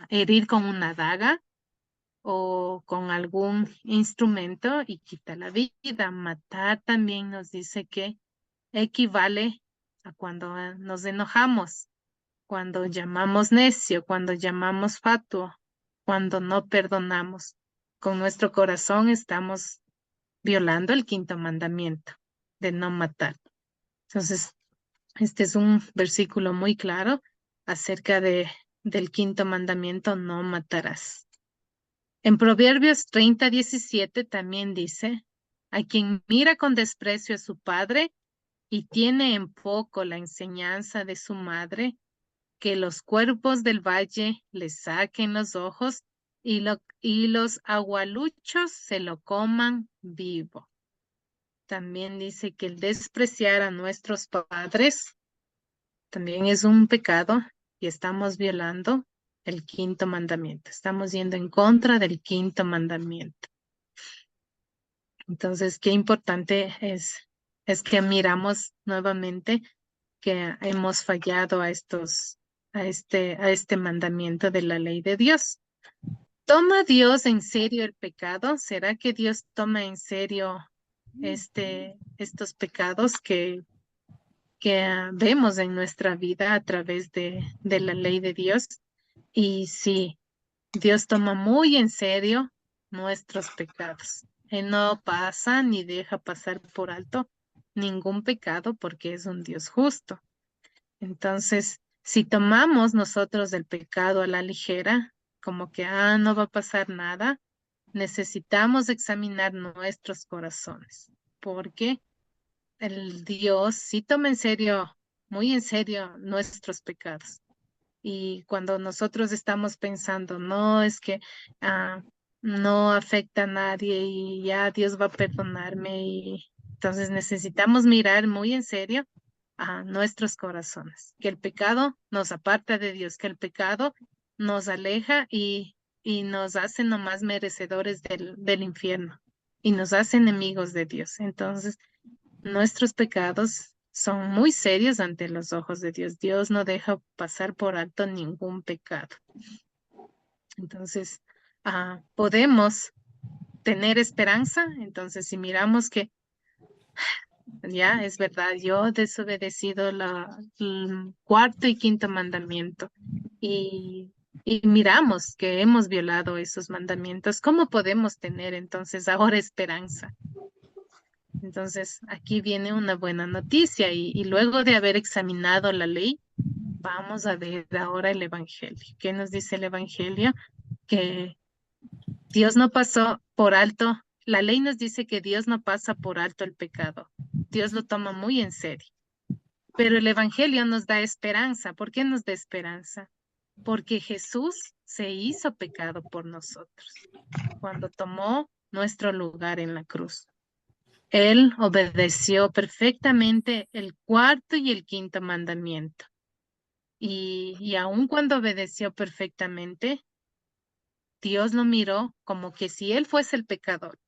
herir con una daga o con algún instrumento y quita la vida. Matar también nos dice que equivale a cuando nos enojamos, cuando llamamos necio, cuando llamamos fatuo, cuando no perdonamos. Con nuestro corazón estamos violando el quinto mandamiento de no matar. Entonces, este es un versículo muy claro acerca del quinto mandamiento, no matarás. En Proverbios 30:17 también dice, a quien mira con desprecio a su padre y tiene en poco la enseñanza de su madre, que los cuervos del valle le saquen los ojos y los agualuchos se lo coman vivo. También dice que el despreciar a nuestros padres también es un pecado y estamos violando el quinto mandamiento. Estamos yendo en contra del quinto mandamiento. Entonces, qué importante es que miramos nuevamente que hemos fallado a este mandamiento de la ley de Dios. ¿Toma Dios en serio el pecado? ¿Será que Dios toma en serio estos pecados que vemos en nuestra vida a través de la ley de Dios? Y sí, Dios toma muy en serio nuestros pecados. Él no pasa ni deja pasar por alto ningún pecado porque es un Dios justo. Entonces, si tomamos nosotros el pecado a la ligera, como que, no va a pasar nada, necesitamos examinar nuestros corazones, porque el Dios sí toma en serio, muy en serio, nuestros pecados. Y cuando nosotros estamos pensando, no, es que no afecta a nadie y ya Dios va a perdonarme, y entonces necesitamos mirar muy en serio a nuestros corazones, que el pecado nos aparta de Dios, que el pecado nos aleja y nos hace nomás merecedores del infierno y nos hace enemigos de Dios. Entonces, nuestros pecados son muy serios ante los ojos de Dios. Dios no deja pasar por alto ningún pecado. Entonces, podemos tener esperanza. Entonces, si miramos que ya es verdad, yo he desobedecido el cuarto y quinto mandamiento y miramos que hemos violado esos mandamientos, ¿cómo podemos tener entonces ahora esperanza? Entonces, aquí viene una buena noticia y luego de haber examinado la ley, vamos a ver ahora el Evangelio. ¿Qué nos dice el Evangelio? Que Dios no pasó por alto, la ley nos dice que Dios no pasa por alto el pecado. Dios lo toma muy en serio. Pero el Evangelio nos da esperanza. ¿Por qué nos da esperanza? porque Jesús se hizo pecado por nosotros cuando tomó nuestro lugar en la cruz. Él obedeció perfectamente el cuarto y el quinto mandamiento. Y aun cuando obedeció perfectamente, Dios lo miró como que si él fuese el pecador.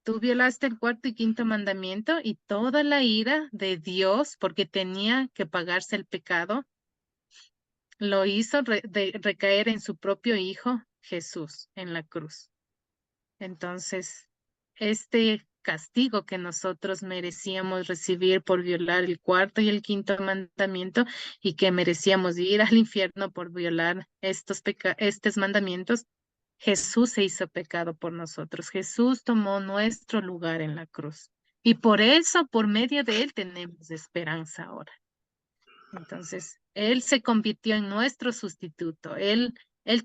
Tú violaste el cuarto y quinto mandamiento y toda la ira de Dios, porque tenía que pagarse el pecado, lo hizo recaer en su propio Hijo Jesús en la cruz. Entonces, este castigo que nosotros merecíamos recibir por violar el cuarto y el quinto mandamiento y que merecíamos ir al infierno por violar estos mandamientos, Jesús se hizo pecado por nosotros. Jesús tomó nuestro lugar en la cruz. Y por eso, por medio de él, tenemos esperanza ahora. Entonces, él se convirtió en nuestro sustituto. Él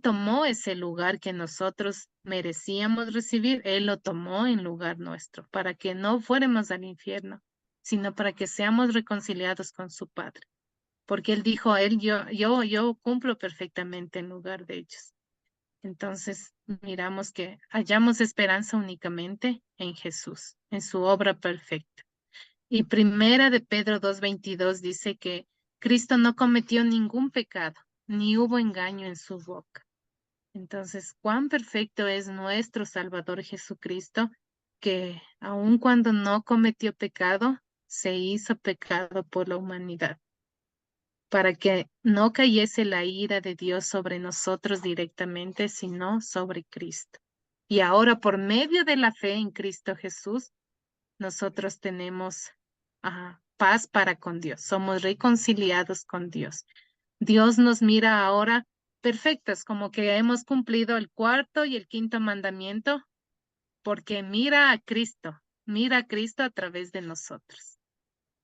tomó ese lugar que nosotros merecíamos recibir. Él lo tomó en lugar nuestro para que no fuéramos al infierno, sino para que seamos reconciliados con su Padre. Porque él dijo, yo cumplo perfectamente en lugar de ellos. Entonces, miramos que hallamos esperanza únicamente en Jesús, en su obra perfecta. Y primera de Pedro 2:22 dice que Cristo no cometió ningún pecado, ni hubo engaño en su boca. Entonces, cuán perfecto es nuestro Salvador Jesucristo, que aun cuando no cometió pecado, se hizo pecado por la humanidad, para que no cayese la ira de Dios sobre nosotros directamente, sino sobre Cristo. Y ahora, por medio de la fe en Cristo Jesús, nosotros tenemos paz para con Dios, somos reconciliados con Dios. Dios nos mira ahora perfectos, como que hemos cumplido el cuarto y el quinto mandamiento, porque mira a Cristo a través de nosotros.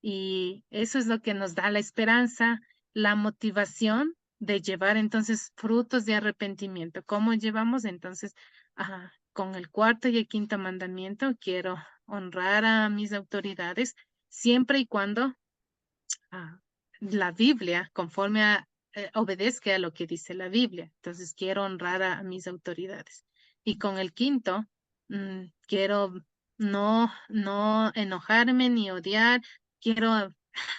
Y eso es lo que nos da la esperanza, la motivación de llevar entonces frutos de arrepentimiento. ¿Cómo llevamos entonces? Con el cuarto y el quinto mandamiento, quiero honrar a mis autoridades siempre y cuando la Biblia, obedezca a lo que dice la Biblia. Entonces quiero honrar a mis autoridades. Y con el quinto, quiero no enojarme ni odiar, quiero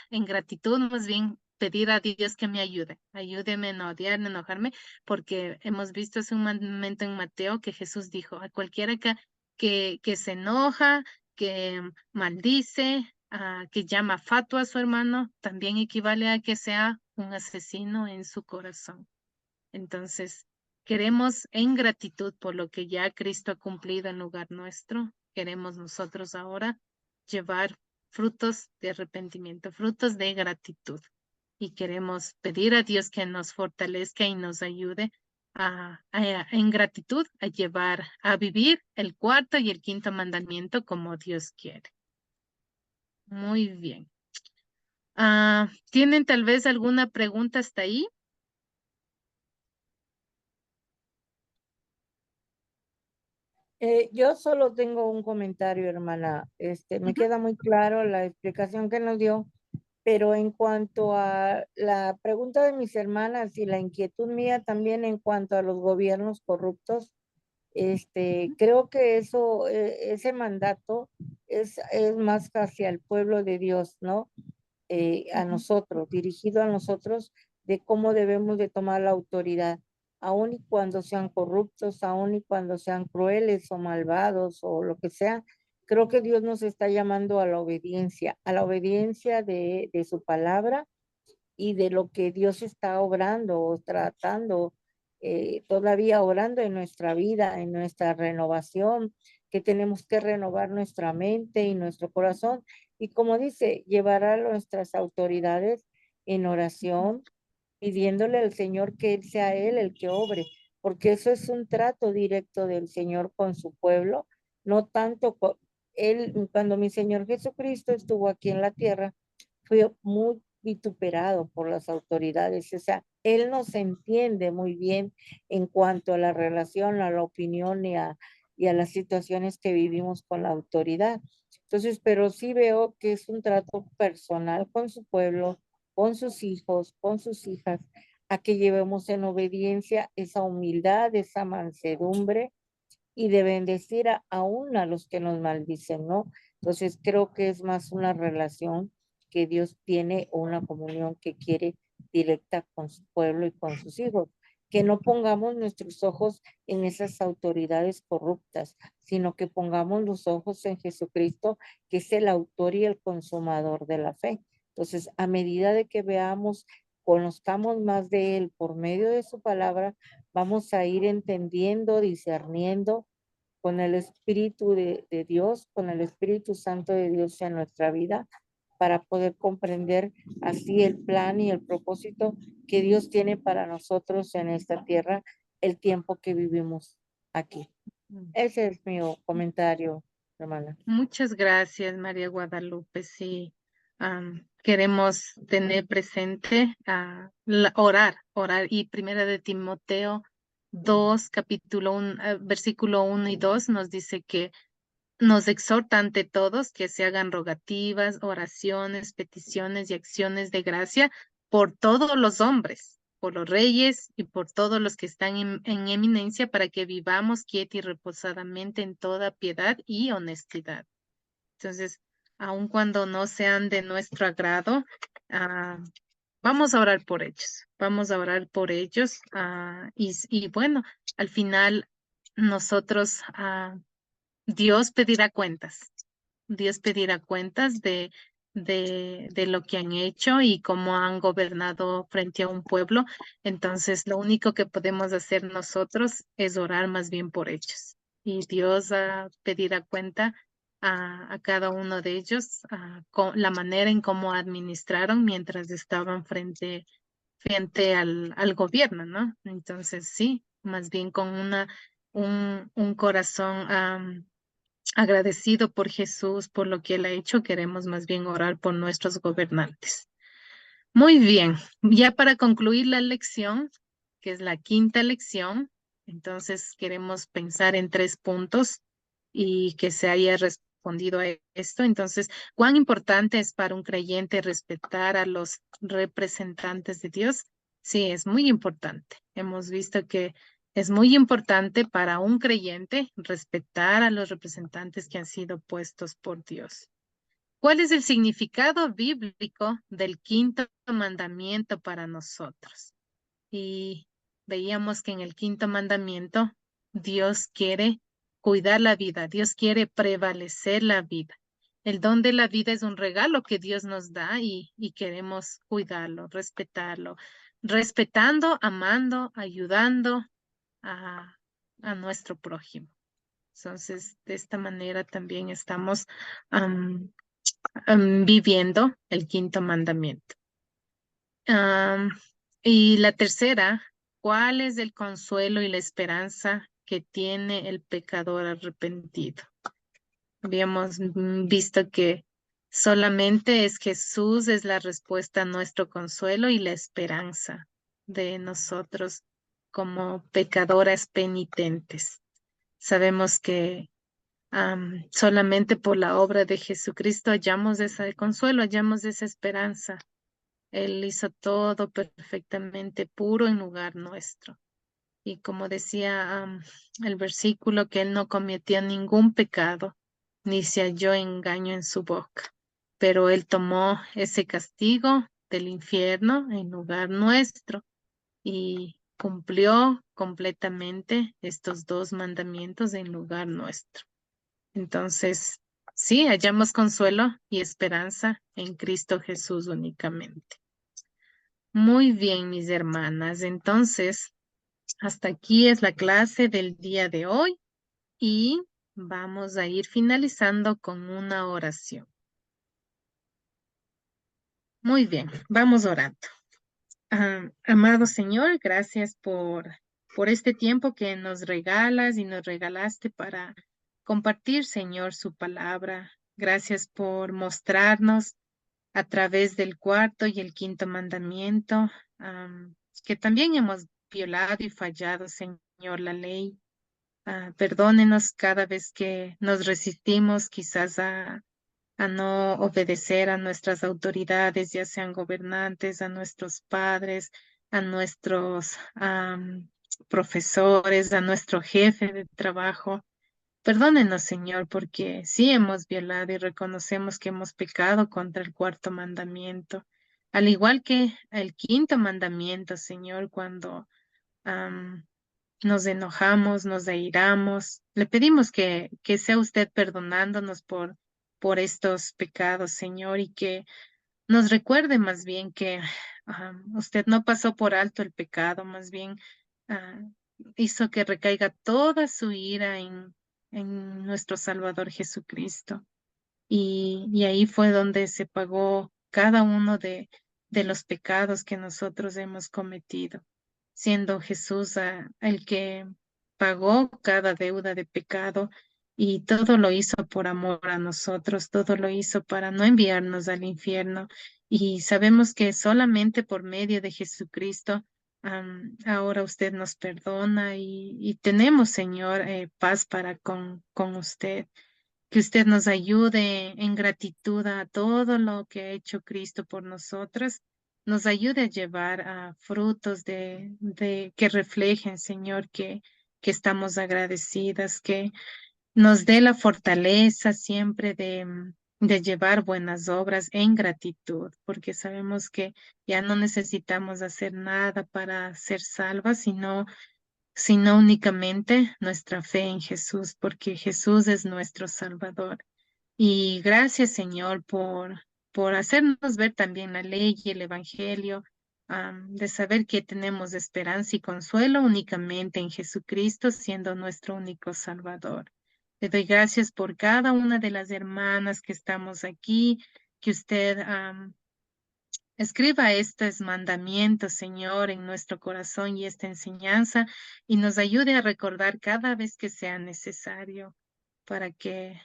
en gratitud más bien pedir a Dios que me ayude. Ayúdeme a no odiar, no enojarme, porque hemos visto hace un momento en Mateo que Jesús dijo, a cualquiera que se enoja, que maldice, que llama fatuo a su hermano, también equivale a que sea un asesino en su corazón. Entonces, queremos en gratitud por lo que ya Cristo ha cumplido en lugar nuestro, queremos nosotros ahora llevar frutos de arrepentimiento, frutos de gratitud. Y queremos pedir a Dios que nos fortalezca y nos ayude en gratitud a vivir el cuarto y el quinto mandamiento como Dios quiere. Muy bien. ¿Tienen tal vez alguna pregunta hasta ahí? Yo solo tengo un comentario, hermana. Me queda muy claro la explicación que nos dio, pero en cuanto a la pregunta de mis hermanas y la inquietud mía también en cuanto a los gobiernos corruptos, creo que ese mandato es más hacia el pueblo de Dios, ¿no? A nosotros, dirigido a nosotros, de cómo debemos de tomar la autoridad, aun y cuando sean corruptos, aun y cuando sean crueles o malvados o lo que sea. Creo que Dios nos está llamando a la obediencia de su palabra y de lo que Dios está obrando o tratando, todavía obrando en nuestra vida, en nuestra renovación, que tenemos que renovar nuestra mente y nuestro corazón. Y como dice, llevar a nuestras autoridades en oración, pidiéndole al Señor que Él sea Él el que obre, porque eso es un trato directo del Señor con su pueblo, no tanto Él, cuando mi Señor Jesucristo estuvo aquí en la tierra, fue muy vituperado por las autoridades, o sea, Él nos entiende muy bien en cuanto a la relación, a la opinión y a las situaciones que vivimos con la autoridad. Entonces, pero sí veo que es un trato personal con su pueblo, con sus hijos, con sus hijas, a que llevemos en obediencia esa humildad, esa mansedumbre y de bendecir aún a los que nos maldicen, ¿no? Entonces creo que es más una relación que Dios tiene o una comunión que quiere directa con su pueblo y con sus hijos. Que no pongamos nuestros ojos en esas autoridades corruptas, sino que pongamos los ojos en Jesucristo, que es el autor y el consumador de la fe. Entonces, a medida de que veamos, conozcamos más de Él por medio de su palabra, vamos a ir entendiendo, discerniendo con el Espíritu de Dios, con el Espíritu Santo de Dios en nuestra vida, para poder comprender así el plan y el propósito que Dios tiene para nosotros en esta tierra, el tiempo que vivimos aquí. Ese es mi comentario, hermana. Muchas gracias, María Guadalupe. Sí, queremos tener presente orar. Y Primera de Timoteo 2, capítulo 1, versículo 1 y 2 nos dice que nos exhorta ante todos que se hagan rogativas, oraciones, peticiones y acciones de gracia por todos los hombres, por los reyes y por todos los que están en eminencia, para que vivamos quieta y reposadamente en toda piedad y honestidad. Entonces, aun cuando no sean de nuestro agrado, vamos a orar por ellos, vamos a orar por ellos, y bueno, al final nosotros, Dios pedirá cuentas. Dios pedirá cuentas de lo que han hecho y cómo han gobernado frente a un pueblo. Entonces, lo único que podemos hacer nosotros es orar más bien por ellos. Y Dios pedirá cuenta a cada uno de ellos, con la manera en cómo administraron mientras estaban frente al gobierno, ¿no? Entonces, sí, más bien con un corazón agradecido por Jesús, por lo que Él ha hecho, queremos más bien orar por nuestros gobernantes. Muy bien, ya para concluir la lección, que es la quinta lección, entonces queremos pensar en 3 puntos y que se haya respondido a esto. Entonces, ¿cuán importante es para un creyente respetar a los representantes de Dios? Sí, es muy importante. Hemos visto que es muy importante para un creyente respetar a los representantes que han sido puestos por Dios. ¿Cuál es el significado bíblico del quinto mandamiento para nosotros? Y veíamos que en el quinto mandamiento Dios quiere cuidar la vida, Dios quiere prevalecer la vida. El don de la vida es un regalo que Dios nos da y queremos cuidarlo, respetarlo, respetando, amando, ayudando a nuestro prójimo. Entonces, de esta manera también estamos viviendo el quinto mandamiento. Y la tercera, ¿cuál es el consuelo y la esperanza que tiene el pecador arrepentido? Habíamos visto que solamente es Jesús es la respuesta a nuestro consuelo y la esperanza de nosotros como pecadoras penitentes. Sabemos que solamente por la obra de Jesucristo hallamos ese consuelo, hallamos esa esperanza. Él hizo todo perfectamente puro en lugar nuestro. Y como decía el versículo, que Él no cometió ningún pecado, ni se halló engaño en su boca. Pero Él tomó ese castigo del infierno en lugar nuestro y cumplió completamente estos 2 mandamientos en lugar nuestro. Entonces, sí, hallamos consuelo y esperanza en Cristo Jesús únicamente. Muy bien, mis hermanas. Entonces, hasta aquí es la clase del día de hoy y vamos a ir finalizando con una oración. Muy bien, vamos orando. Amado Señor, gracias por este tiempo que nos regalas y nos regalaste para compartir, Señor, su palabra. Gracias por mostrarnos a través del cuarto y el quinto mandamiento, que también hemos violado y fallado, Señor, la ley. Perdónenos cada vez que nos resistimos quizás a no obedecer a nuestras autoridades, ya sean gobernantes, a nuestros padres, a nuestros profesores, a nuestro jefe de trabajo. Perdónenos, Señor, porque sí hemos violado y reconocemos que hemos pecado contra el cuarto mandamiento, al igual que el quinto mandamiento, Señor, cuando nos enojamos, nos airamos. Le pedimos que sea usted perdonándonos por estos pecados, Señor, y que nos recuerde más bien que usted no pasó por alto el pecado, más bien ah, hizo que recaiga toda su ira en nuestro Salvador Jesucristo. Y ahí fue donde se pagó cada uno de los pecados que nosotros hemos cometido, siendo Jesús el que pagó cada deuda de pecado y todo lo hizo por amor a nosotros, todo lo hizo para no enviarnos al infierno. Y sabemos que solamente por medio de Jesucristo, ahora usted nos perdona y tenemos, Señor, paz para con usted. Que usted nos ayude en gratitud a todo lo que ha hecho Cristo por nosotros, nos ayude a llevar a frutos de que reflejen, Señor, que estamos agradecidas, que nos dé la fortaleza siempre de llevar buenas obras en gratitud, porque sabemos que ya no necesitamos hacer nada para ser salvas, sino únicamente nuestra fe en Jesús, porque Jesús es nuestro Salvador. Y gracias, Señor, por hacernos ver también la ley y el Evangelio, de saber que tenemos esperanza y consuelo únicamente en Jesucristo, siendo nuestro único Salvador. Le doy gracias por cada una de las hermanas que estamos aquí, que usted escriba estos mandamientos, Señor, en nuestro corazón y esta enseñanza y nos ayude a recordar cada vez que sea necesario para que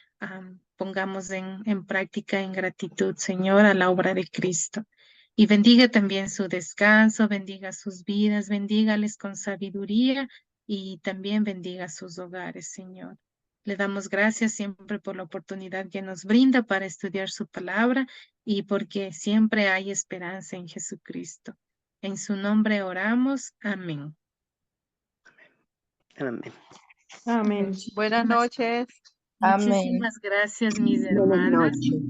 pongamos en práctica en gratitud, Señor, a la obra de Cristo. Y bendiga también su descanso, bendiga sus vidas, bendígales con sabiduría y también bendiga sus hogares, Señor. Le damos gracias siempre por la oportunidad que nos brinda para estudiar su palabra y porque siempre hay esperanza en Jesucristo. En su nombre oramos. Amén. Amén. Amén. Buenas noches. Muchísimas gracias, mis Buenas hermanas. noches.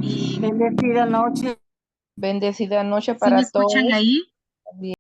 Y Bendecida noche. Bendecida noche ¿sí me para escuchan todos. ahí?